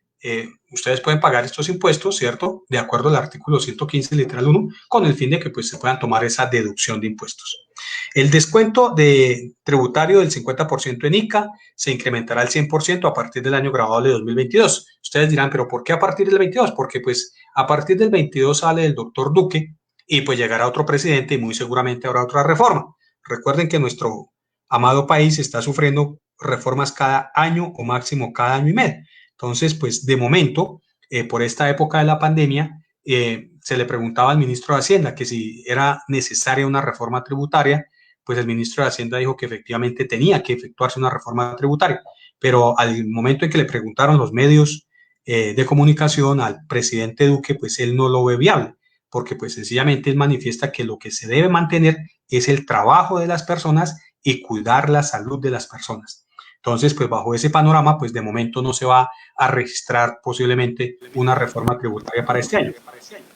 ustedes pueden pagar estos impuestos, ¿cierto? De acuerdo al artículo 115, literal 1, con el fin de que pues, se puedan tomar esa deducción de impuestos. El descuento de tributario del 50% en ICA se incrementará al 100% a partir del año grabable de 2022. Ustedes dirán, ¿pero por qué a partir del 22? Porque pues a partir del 22 sale el doctor Duque y pues llegará otro presidente y muy seguramente habrá otra reforma. Recuerden que nuestro amado país está sufriendo reformas cada año o máximo cada año y medio. Entonces, pues de momento, por esta época de la pandemia, se le preguntaba al ministro de Hacienda que si era necesaria una reforma tributaria, pues el ministro de Hacienda dijo que efectivamente tenía que efectuarse una reforma tributaria, pero al momento en que le preguntaron los medios de comunicación al presidente Duque, pues él no lo ve viable, porque pues sencillamente él manifiesta que lo que se debe mantener es el trabajo de las personas y cuidar la salud de las personas. Entonces, pues bajo ese panorama, pues de momento no se va a registrar posiblemente una reforma tributaria para este año.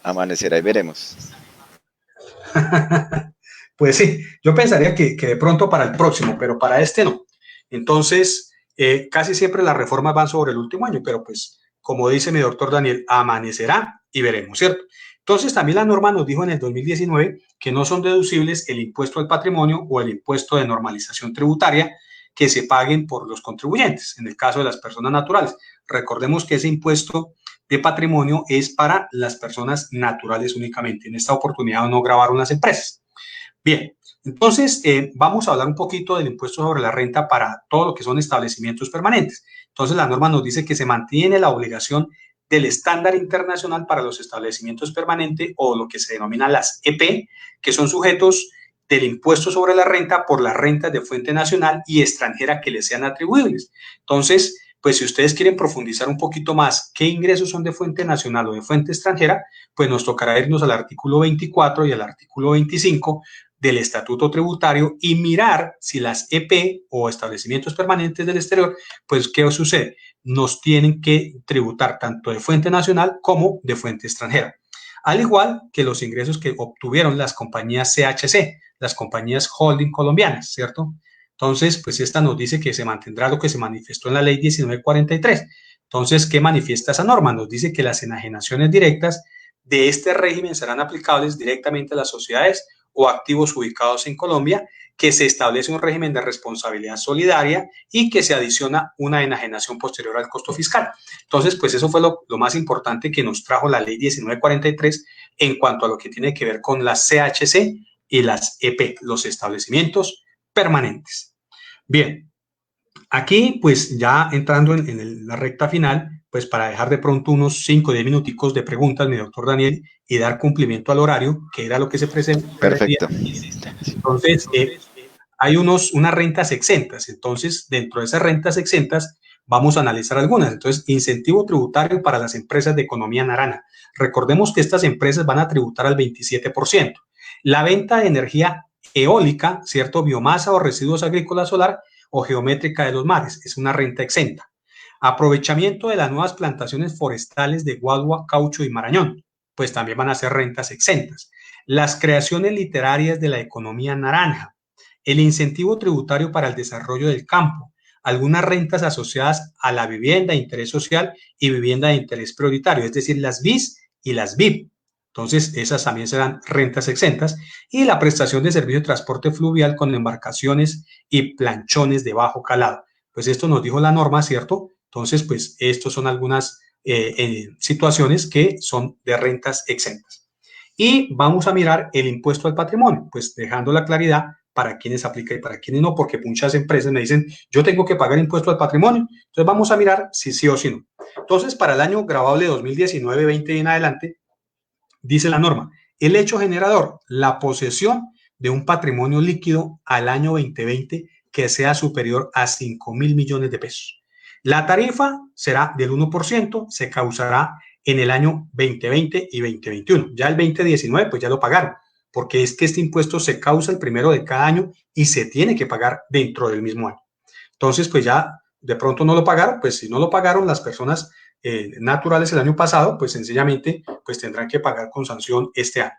Amanecerá y veremos. Pues sí, yo pensaría que de pronto para el próximo, pero para este no. Entonces, casi siempre las reformas van sobre el último año, pero pues, como dice mi doctor Daniel, amanecerá y veremos, ¿cierto? Entonces, también la norma nos dijo en el 2019 que no son deducibles el impuesto al patrimonio o el impuesto de normalización tributaria que se paguen por los contribuyentes, en el caso de las personas naturales. Recordemos que ese impuesto de patrimonio es para las personas naturales únicamente. En esta oportunidad no grabaron las empresas. Bien, entonces vamos a hablar un poquito del impuesto sobre la renta para todo lo que son establecimientos permanentes. Entonces la norma nos dice que se mantiene la obligación del estándar internacional para los establecimientos permanentes o lo que se denomina las EP, que son sujetos del impuesto sobre la renta por las rentas de fuente nacional y extranjera que les sean atribuibles. Entonces, pues si ustedes quieren profundizar un poquito más qué ingresos son de fuente nacional o de fuente extranjera, pues nos tocará irnos al artículo 24 y al artículo 25 del Estatuto Tributario y mirar si las EP o establecimientos permanentes del exterior, pues ¿qué sucede? Nos tienen que tributar tanto de fuente nacional como de fuente extranjera. Al igual que los ingresos que obtuvieron las compañías CHC, las compañías holding colombianas, ¿cierto? Entonces, pues esta nos dice que se mantendrá lo que se manifestó en la ley 1943. Entonces, ¿qué manifiesta esa norma? Nos dice que las enajenaciones directas de este régimen serán aplicables directamente a las sociedades o activos ubicados en Colombia, que se establece un régimen de responsabilidad solidaria y que se adiciona una enajenación posterior al costo fiscal. Entonces, pues eso fue lo más importante que nos trajo la ley 1943 en cuanto a lo que tiene que ver con las CHC y las EP, los establecimientos permanentes. Bien, aquí pues ya entrando en la recta final, pues para dejar de pronto unos 5 o 10 minuticos de preguntas, mi doctor Daniel, y dar cumplimiento al horario, que era lo que se pretendía. Perfecto. Entonces, hay unas rentas exentas. Entonces, dentro de esas rentas exentas, vamos a analizar algunas. Entonces, incentivo tributario para las empresas de economía naranja. Recordemos que estas empresas van a tributar al 27%. La venta de energía eólica, ¿cierto? Biomasa o residuos agrícolas solar o geométrica de los mares, es una renta exenta. Aprovechamiento de las nuevas plantaciones forestales de Guadua, Caucho y Marañón, pues también van a ser rentas exentas. Las creaciones literarias de la economía naranja, el incentivo tributario para el desarrollo del campo, algunas rentas asociadas a la vivienda de interés social y vivienda de interés prioritario, es decir, las BIS y las BIP. Entonces, esas también serán rentas exentas. Y la prestación de servicio de transporte fluvial con embarcaciones y planchones de bajo calado. Pues esto nos dijo la norma, ¿cierto? Entonces, pues, estos son algunas situaciones que son de rentas exentas. Y vamos a mirar el impuesto al patrimonio, pues dejando la claridad para quienes aplica y para quienes no, porque muchas empresas me dicen, yo tengo que pagar impuesto al patrimonio. Entonces, vamos a mirar si sí o si no. Entonces, para el año grabable 2019, 20 y en adelante, Dice la norma, el hecho generador, la posesión de un patrimonio líquido al año 2020 que sea superior a 5.000 millones de pesos. La tarifa será del 1%, se causará en el año 2020 y 2021. Ya el 2019 pues ya lo pagaron, porque es que este impuesto se causa el primero de cada año y se tiene que pagar dentro del mismo año. Entonces, pues ya de pronto no lo pagaron, pues si no lo pagaron las personas naturales el año pasado, pues sencillamente pues tendrán que pagar con sanción este año.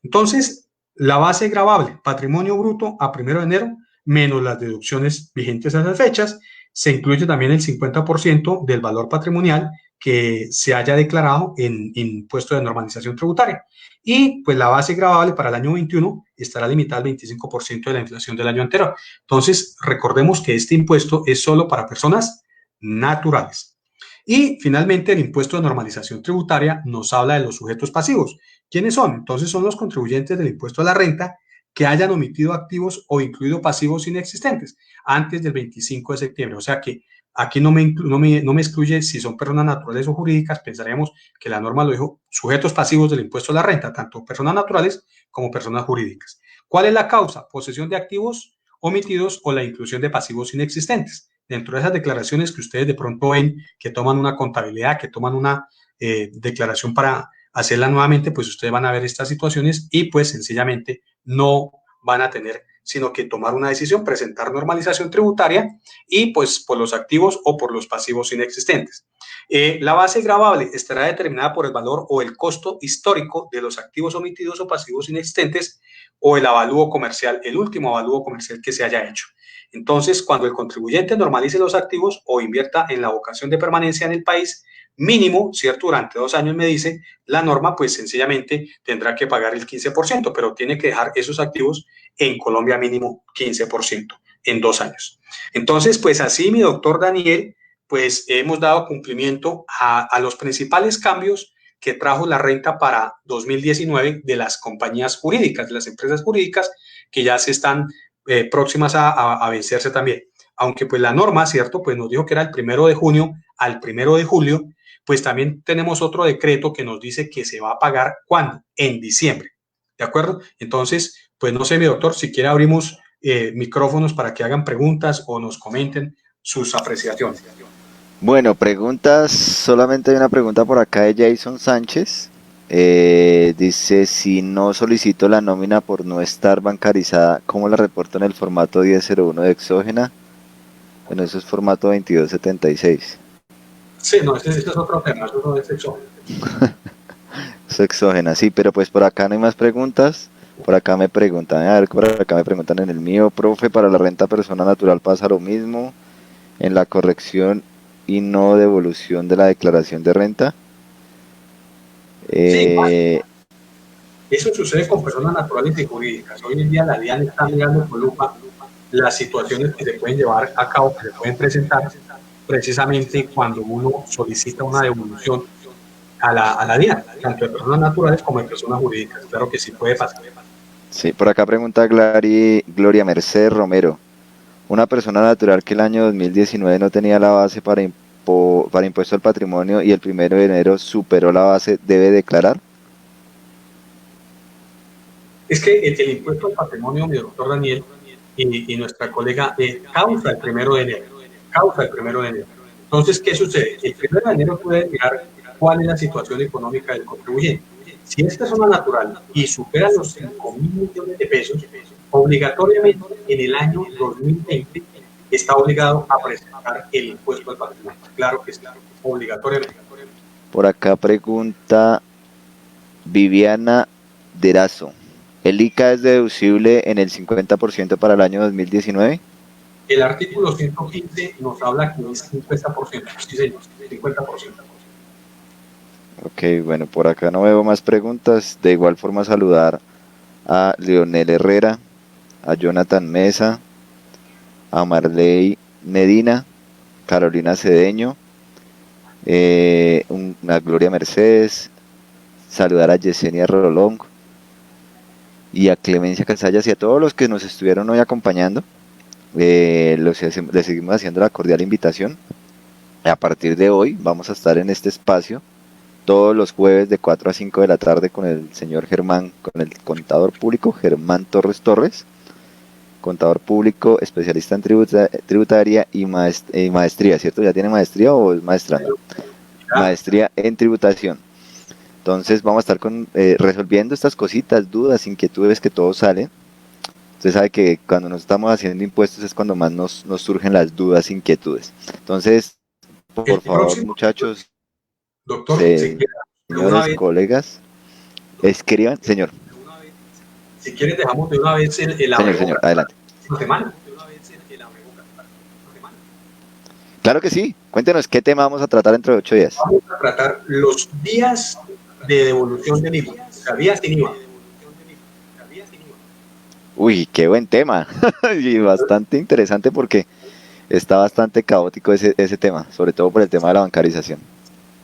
Entonces, la base gravable, patrimonio bruto a 1 de enero, menos las deducciones vigentes a esas fechas, se incluye también el 50% del valor patrimonial que se haya declarado en impuesto de normalización tributaria. Y pues la base gravable para el año 21 estará limitada al 25% de la inflación del año anterior. Entonces, recordemos que este impuesto es solo para personas naturales. Y finalmente, el impuesto de normalización tributaria nos habla de los sujetos pasivos. ¿Quiénes son? Entonces, son los contribuyentes del impuesto a la renta que hayan omitido activos o incluido pasivos inexistentes antes del 25 de septiembre. O sea que aquí no me excluye si son personas naturales o jurídicas. Pensaríamos que la norma lo dijo, sujetos pasivos del impuesto a la renta, tanto personas naturales como personas jurídicas. ¿Cuál es la causa? Posesión de activos omitidos o la inclusión de pasivos inexistentes. Dentro de esas declaraciones que ustedes de pronto ven, que toman una contabilidad, que toman una declaración para hacerla nuevamente, pues ustedes van a ver estas situaciones y pues sencillamente no van a tener sino que tomar una decisión, presentar normalización tributaria y pues por los activos o por los pasivos inexistentes. La base gravable estará determinada por el valor o el costo histórico de los activos omitidos o pasivos inexistentes o el avalúo comercial, el último avalúo comercial que se haya hecho. Entonces, cuando el contribuyente normalice los activos o invierta en la vocación de permanencia en el país, mínimo, ¿cierto? Durante 2 años me dice la norma, pues sencillamente tendrá que pagar el 15%, pero tiene que dejar esos activos en Colombia mínimo 15% en 2 años. Entonces, pues así, mi doctor Daniel, pues hemos dado cumplimiento a los principales cambios que trajo la renta para 2019 de las compañías jurídicas, de las empresas jurídicas que ya se están próximas a vencerse también. Aunque pues la norma, ¿cierto? Pues nos dijo que era el 1 de junio al 1 de julio, pues también tenemos otro decreto que nos dice que se va a pagar ¿cuándo? En diciembre. ¿De acuerdo? Entonces, pues no sé, mi doctor, si quiere abrimos micrófonos para que hagan preguntas o nos comenten sus apreciaciones. Bueno, preguntas, solamente hay una pregunta por acá de Jason Sánchez. Dice, si no solicito la nómina por no estar bancarizada, ¿cómo la reporto en el formato 1001 de exógena? Bueno, eso es formato 2276. Sí, no, ese es otro tema, eso no es exógeno. Es exógena, sí, pero pues por acá no hay más preguntas. Por acá me preguntan, a ver, por acá me preguntan en el mío, profe, para la renta persona natural pasa lo mismo, en la corrección y no devolución de la declaración de renta. Sí, eso sucede con personas naturales y jurídicas. Hoy en día la DIAN está mirando con lupa las situaciones que se pueden llevar a cabo, que se pueden presentar precisamente cuando uno solicita una devolución a la DIAN, tanto de personas naturales como de personas jurídicas. Claro que sí puede pasar. Sí, por acá pregunta Gloria Mercedes Romero. Una persona natural que el año 2019 no tenía la base para impuesto al patrimonio y el 1 de enero superó la base, ¿debe declarar? Es que el impuesto al patrimonio, mi doctor Daniel y nuestra colega, causa el 1 de enero. Causa el 1 de enero. Entonces, ¿qué sucede? El 1 de enero puede mirar cuál es la situación económica del contribuyente. Si es persona natural y supera los 5.000 millones de pesos, obligatoriamente en el año 2020 está obligado a presentar el impuesto al patrimonio. Claro que está obligatoriamente. Por acá pregunta Viviana Derazo. ¿El ICA es deducible en el 50% para el año 2019? El artículo 115 nos habla que es 50%. Sí, señor, 50%. Ok, bueno, por acá no veo más preguntas. De igual forma saludar a Leonel Herrera, a Jonathan Mesa, a Marley Medina, Carolina Cedeño, una Gloria Mercedes, saludar a Yesenia Rolón y a Clemencia Casallas y a todos los que nos estuvieron hoy acompañando. Les seguimos haciendo la cordial invitación. A partir de hoy vamos a estar en este espacio todos los jueves de 4 a 5 de la tarde con el señor Germán, con el contador público Germán Torres Torres, contador público, especialista en tributaria y maestría, ¿cierto? ¿Ya tiene maestría o es maestrando? Maestría en tributación. Entonces vamos a estar resolviendo estas cositas, dudas, inquietudes que todos salen. Usted sabe que cuando nos estamos haciendo impuestos es cuando más nos surgen las dudas, inquietudes. Entonces, por favor, muchachos, doctor, señores, colegas, escriban, señor. Si quieres, dejamos de una vez el señor, adelante. Claro que sí. Cuéntenos qué tema vamos a tratar dentro de 8 días. Vamos a tratar los días de devolución del IVA, o sea, días sin IVA. Uy, qué buen tema. Y bastante interesante porque está bastante caótico ese tema, sobre todo por el tema de la bancarización.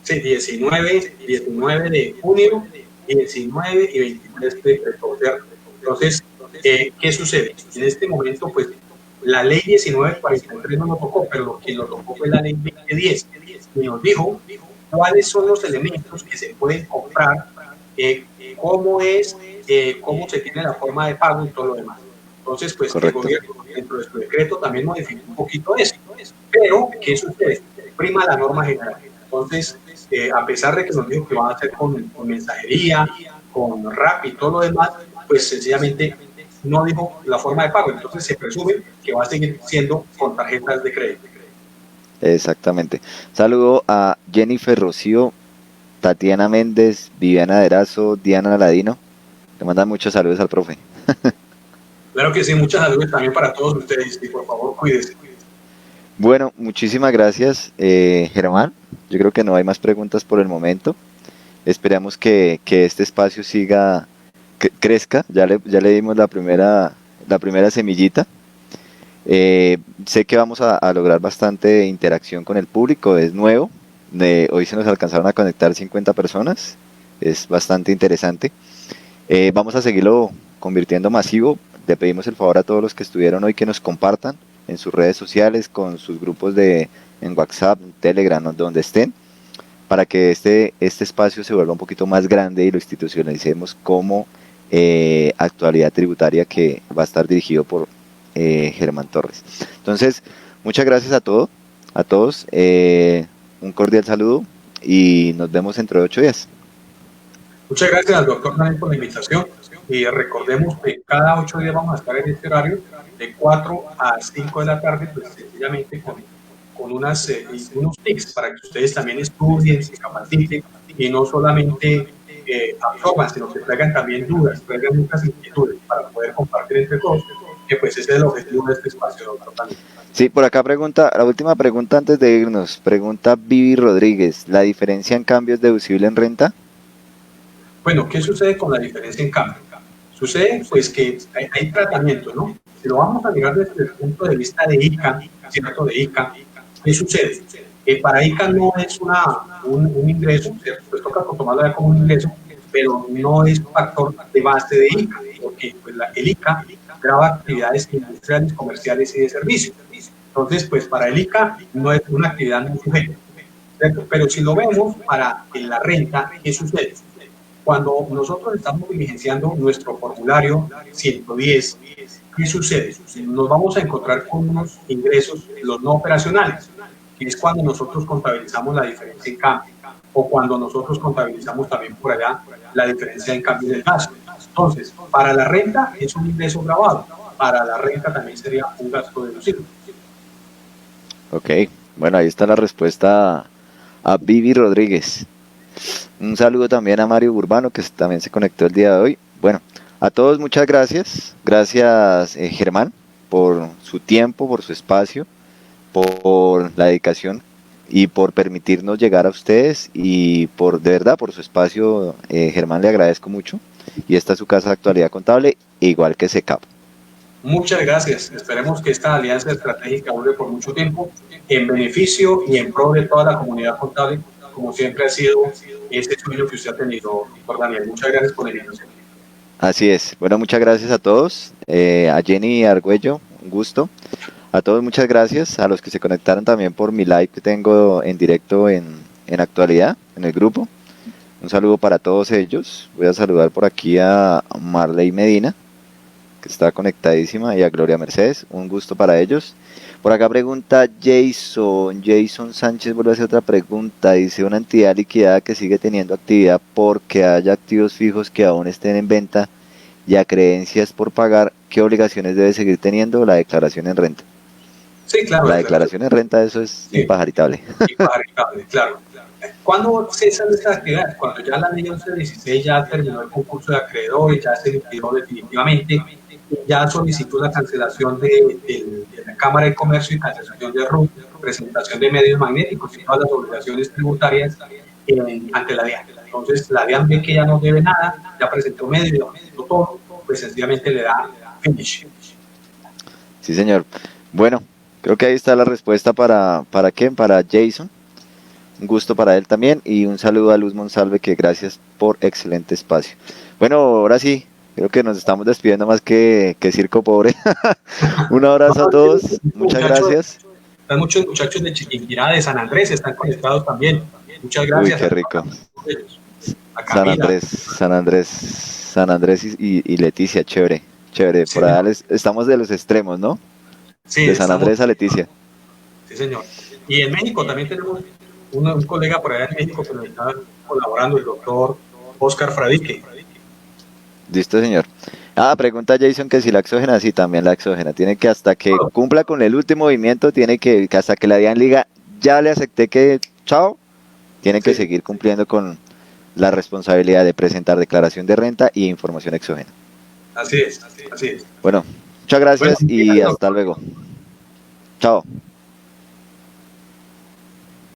Sí, 19 de junio, 19 y 23 de febrero. Entonces, ¿qué sucede? En este momento, pues, la ley 1943 no nos tocó, pero lo que nos tocó fue la ley 2010, y nos dijo cuáles son los elementos que se pueden comprar, cómo se tiene la forma de pago y todo lo demás. Entonces, pues, correcto, el gobierno, dentro de su decreto, también modificó un poquito eso. Pero, ¿qué sucede? Prima la norma general. Entonces, a pesar de que nos dijo que van a hacer con mensajería, con Rappi y todo lo demás, pues sencillamente no dijo la forma de pago. Entonces se presume que va a seguir siendo con tarjetas de crédito. Exactamente. Saludo a Jennifer Rocío, Tatiana Méndez, Viviana Derazo, Diana Ladino. Le mandan muchos saludos al profe. Claro que sí, muchas saludos también para todos ustedes y por favor cuídense. Bueno, muchísimas gracias, Germán. Yo creo que no hay más preguntas por el momento. Esperamos que este espacio siga, crezca. Ya le dimos la primera semillita. Sé que vamos a lograr bastante interacción con el público, es nuevo. Hoy se nos alcanzaron a conectar 50 personas, es bastante interesante. Vamos a seguirlo convirtiendo masivo. Le pedimos el favor a todos los que estuvieron hoy que nos compartan en sus redes sociales, con sus grupos en WhatsApp, en Telegram, donde estén, para que este espacio se vuelva un poquito más grande y lo institucionalicemos como actualidad tributaria, que va a estar dirigido por Germán Torres. Entonces, muchas gracias a todos, un cordial saludo y nos vemos dentro de 8 días. Muchas gracias al doctor también por la invitación, y recordemos que cada 8 días vamos a estar en este horario de 4 a 5 de la tarde, pues sencillamente con unos tips para que ustedes también estudien, se capaciten y no solamente absorban, sino que traigan también dudas, traigan muchas inquietudes para poder compartir entre todos, que pues ese es el objetivo de este espacio, doctor también. Sí, por acá la última pregunta antes de irnos, pregunta Vivi Rodríguez, ¿la diferencia en cambio es deducible en renta? Bueno, ¿qué sucede con la diferencia en cambio? Sucede pues que hay tratamientos, ¿no? Si lo vamos a mirar desde el punto de vista de ICA, ¿cierto? De ICA, ¿qué sucede? Para ICA no es un ingreso, ¿cierto? Pues toca tomarlo ya como un ingreso, pero no es factor de base de ICA, porque pues, el ICA grava actividades industriales, comerciales y de servicios. Entonces, pues para el ICA no es una actividad muy sujeta, ¿cierto? Pero si lo vemos para la renta, ¿qué sucede? Cuando nosotros estamos diligenciando nuestro formulario 110, ¿qué sucede? Nos vamos a encontrar con unos ingresos, los no operacionales, que es cuando nosotros contabilizamos la diferencia en cambio, o cuando nosotros contabilizamos también por allá la diferencia en cambio del gasto. Entonces, para la renta es un ingreso grabado, para la renta también sería un gasto deducible. Ok, bueno, ahí está la respuesta a Vivi Rodríguez. Un saludo también a Mario Urbano, que también se conectó el día de hoy. Bueno, a todos muchas gracias. Gracias, Germán, por su tiempo, por su espacio, por la dedicación y por permitirnos llegar a ustedes y de verdad por su espacio. Germán, le agradezco mucho. Y esta es su casa de Actualidad Contable, igual que SECAP. Muchas gracias. Esperemos que esta alianza estratégica dure por mucho tiempo, en beneficio y en pro de toda la comunidad contable, como siempre ha sido este sueño que usted ha tenido, doctor Daniel. Muchas gracias por la invitación. Así es. Bueno, muchas gracias a todos. A Jenny Argüello, un gusto. A todos muchas gracias. A los que se conectaron también por mi live que tengo en directo en Actualidad, en el grupo. Un saludo para todos ellos. Voy a saludar por aquí a Marley Medina, que está conectadísima, y a Gloria Mercedes. Un gusto para ellos. Por acá pregunta Jason Sánchez, vuelve a hacer otra pregunta. Dice, una entidad liquidada que sigue teniendo actividad porque haya activos fijos que aún estén en venta y a creencias por pagar, ¿qué obligaciones debe seguir teniendo? La declaración en renta. Sí, claro. La declaración en renta, eso es Sí, impajaritable. impajaritable, claro. ¿Cuándo cesan estas actividades? Cuando ya la ley 1116 ya terminó el concurso de acreedores, ya se liquidó definitivamente, ya solicitó la cancelación de la Cámara de Comercio y cancelación de RUT, presentación de medios magnéticos y todas las obligaciones tributarias ante la DIAN. Entonces, la DIAN ve que ya no debe nada, ya presentó medios, ya presentó todo, pues sencillamente le da finish. Sí, señor. Bueno, creo que ahí está la respuesta ¿para quién? Para Jason. Un gusto para él también y un saludo a Luz Monsalve, que gracias por excelente espacio. Bueno, ahora sí, creo que nos estamos despidiendo más que circo pobre. Un abrazo a todos, muchas gracias. Muchos muchachos de Chiquinquirá, de San Andrés, están conectados también. Muchas Uy, gracias. qué rico. A Camila. San Andrés y Leticia, chévere, chévere. Sí, Por allá estamos de los extremos, ¿no? sí, De San Andrés a Leticia. Sí, señor. Y en México también tenemos un colega por allá en México que nos está colaborando, el doctor Oscar Fradique. Listo, señor. Pregunta Jason que si la exógena, sí, también la exógena. Tiene que hasta que cumpla con el último movimiento, tiene que hasta que la DIAN liga, ya le acepté que, chao, tiene que seguir cumpliendo con la responsabilidad de presentar declaración de renta y información exógena. Así es, así es. Bueno, muchas gracias y hasta luego. Chao.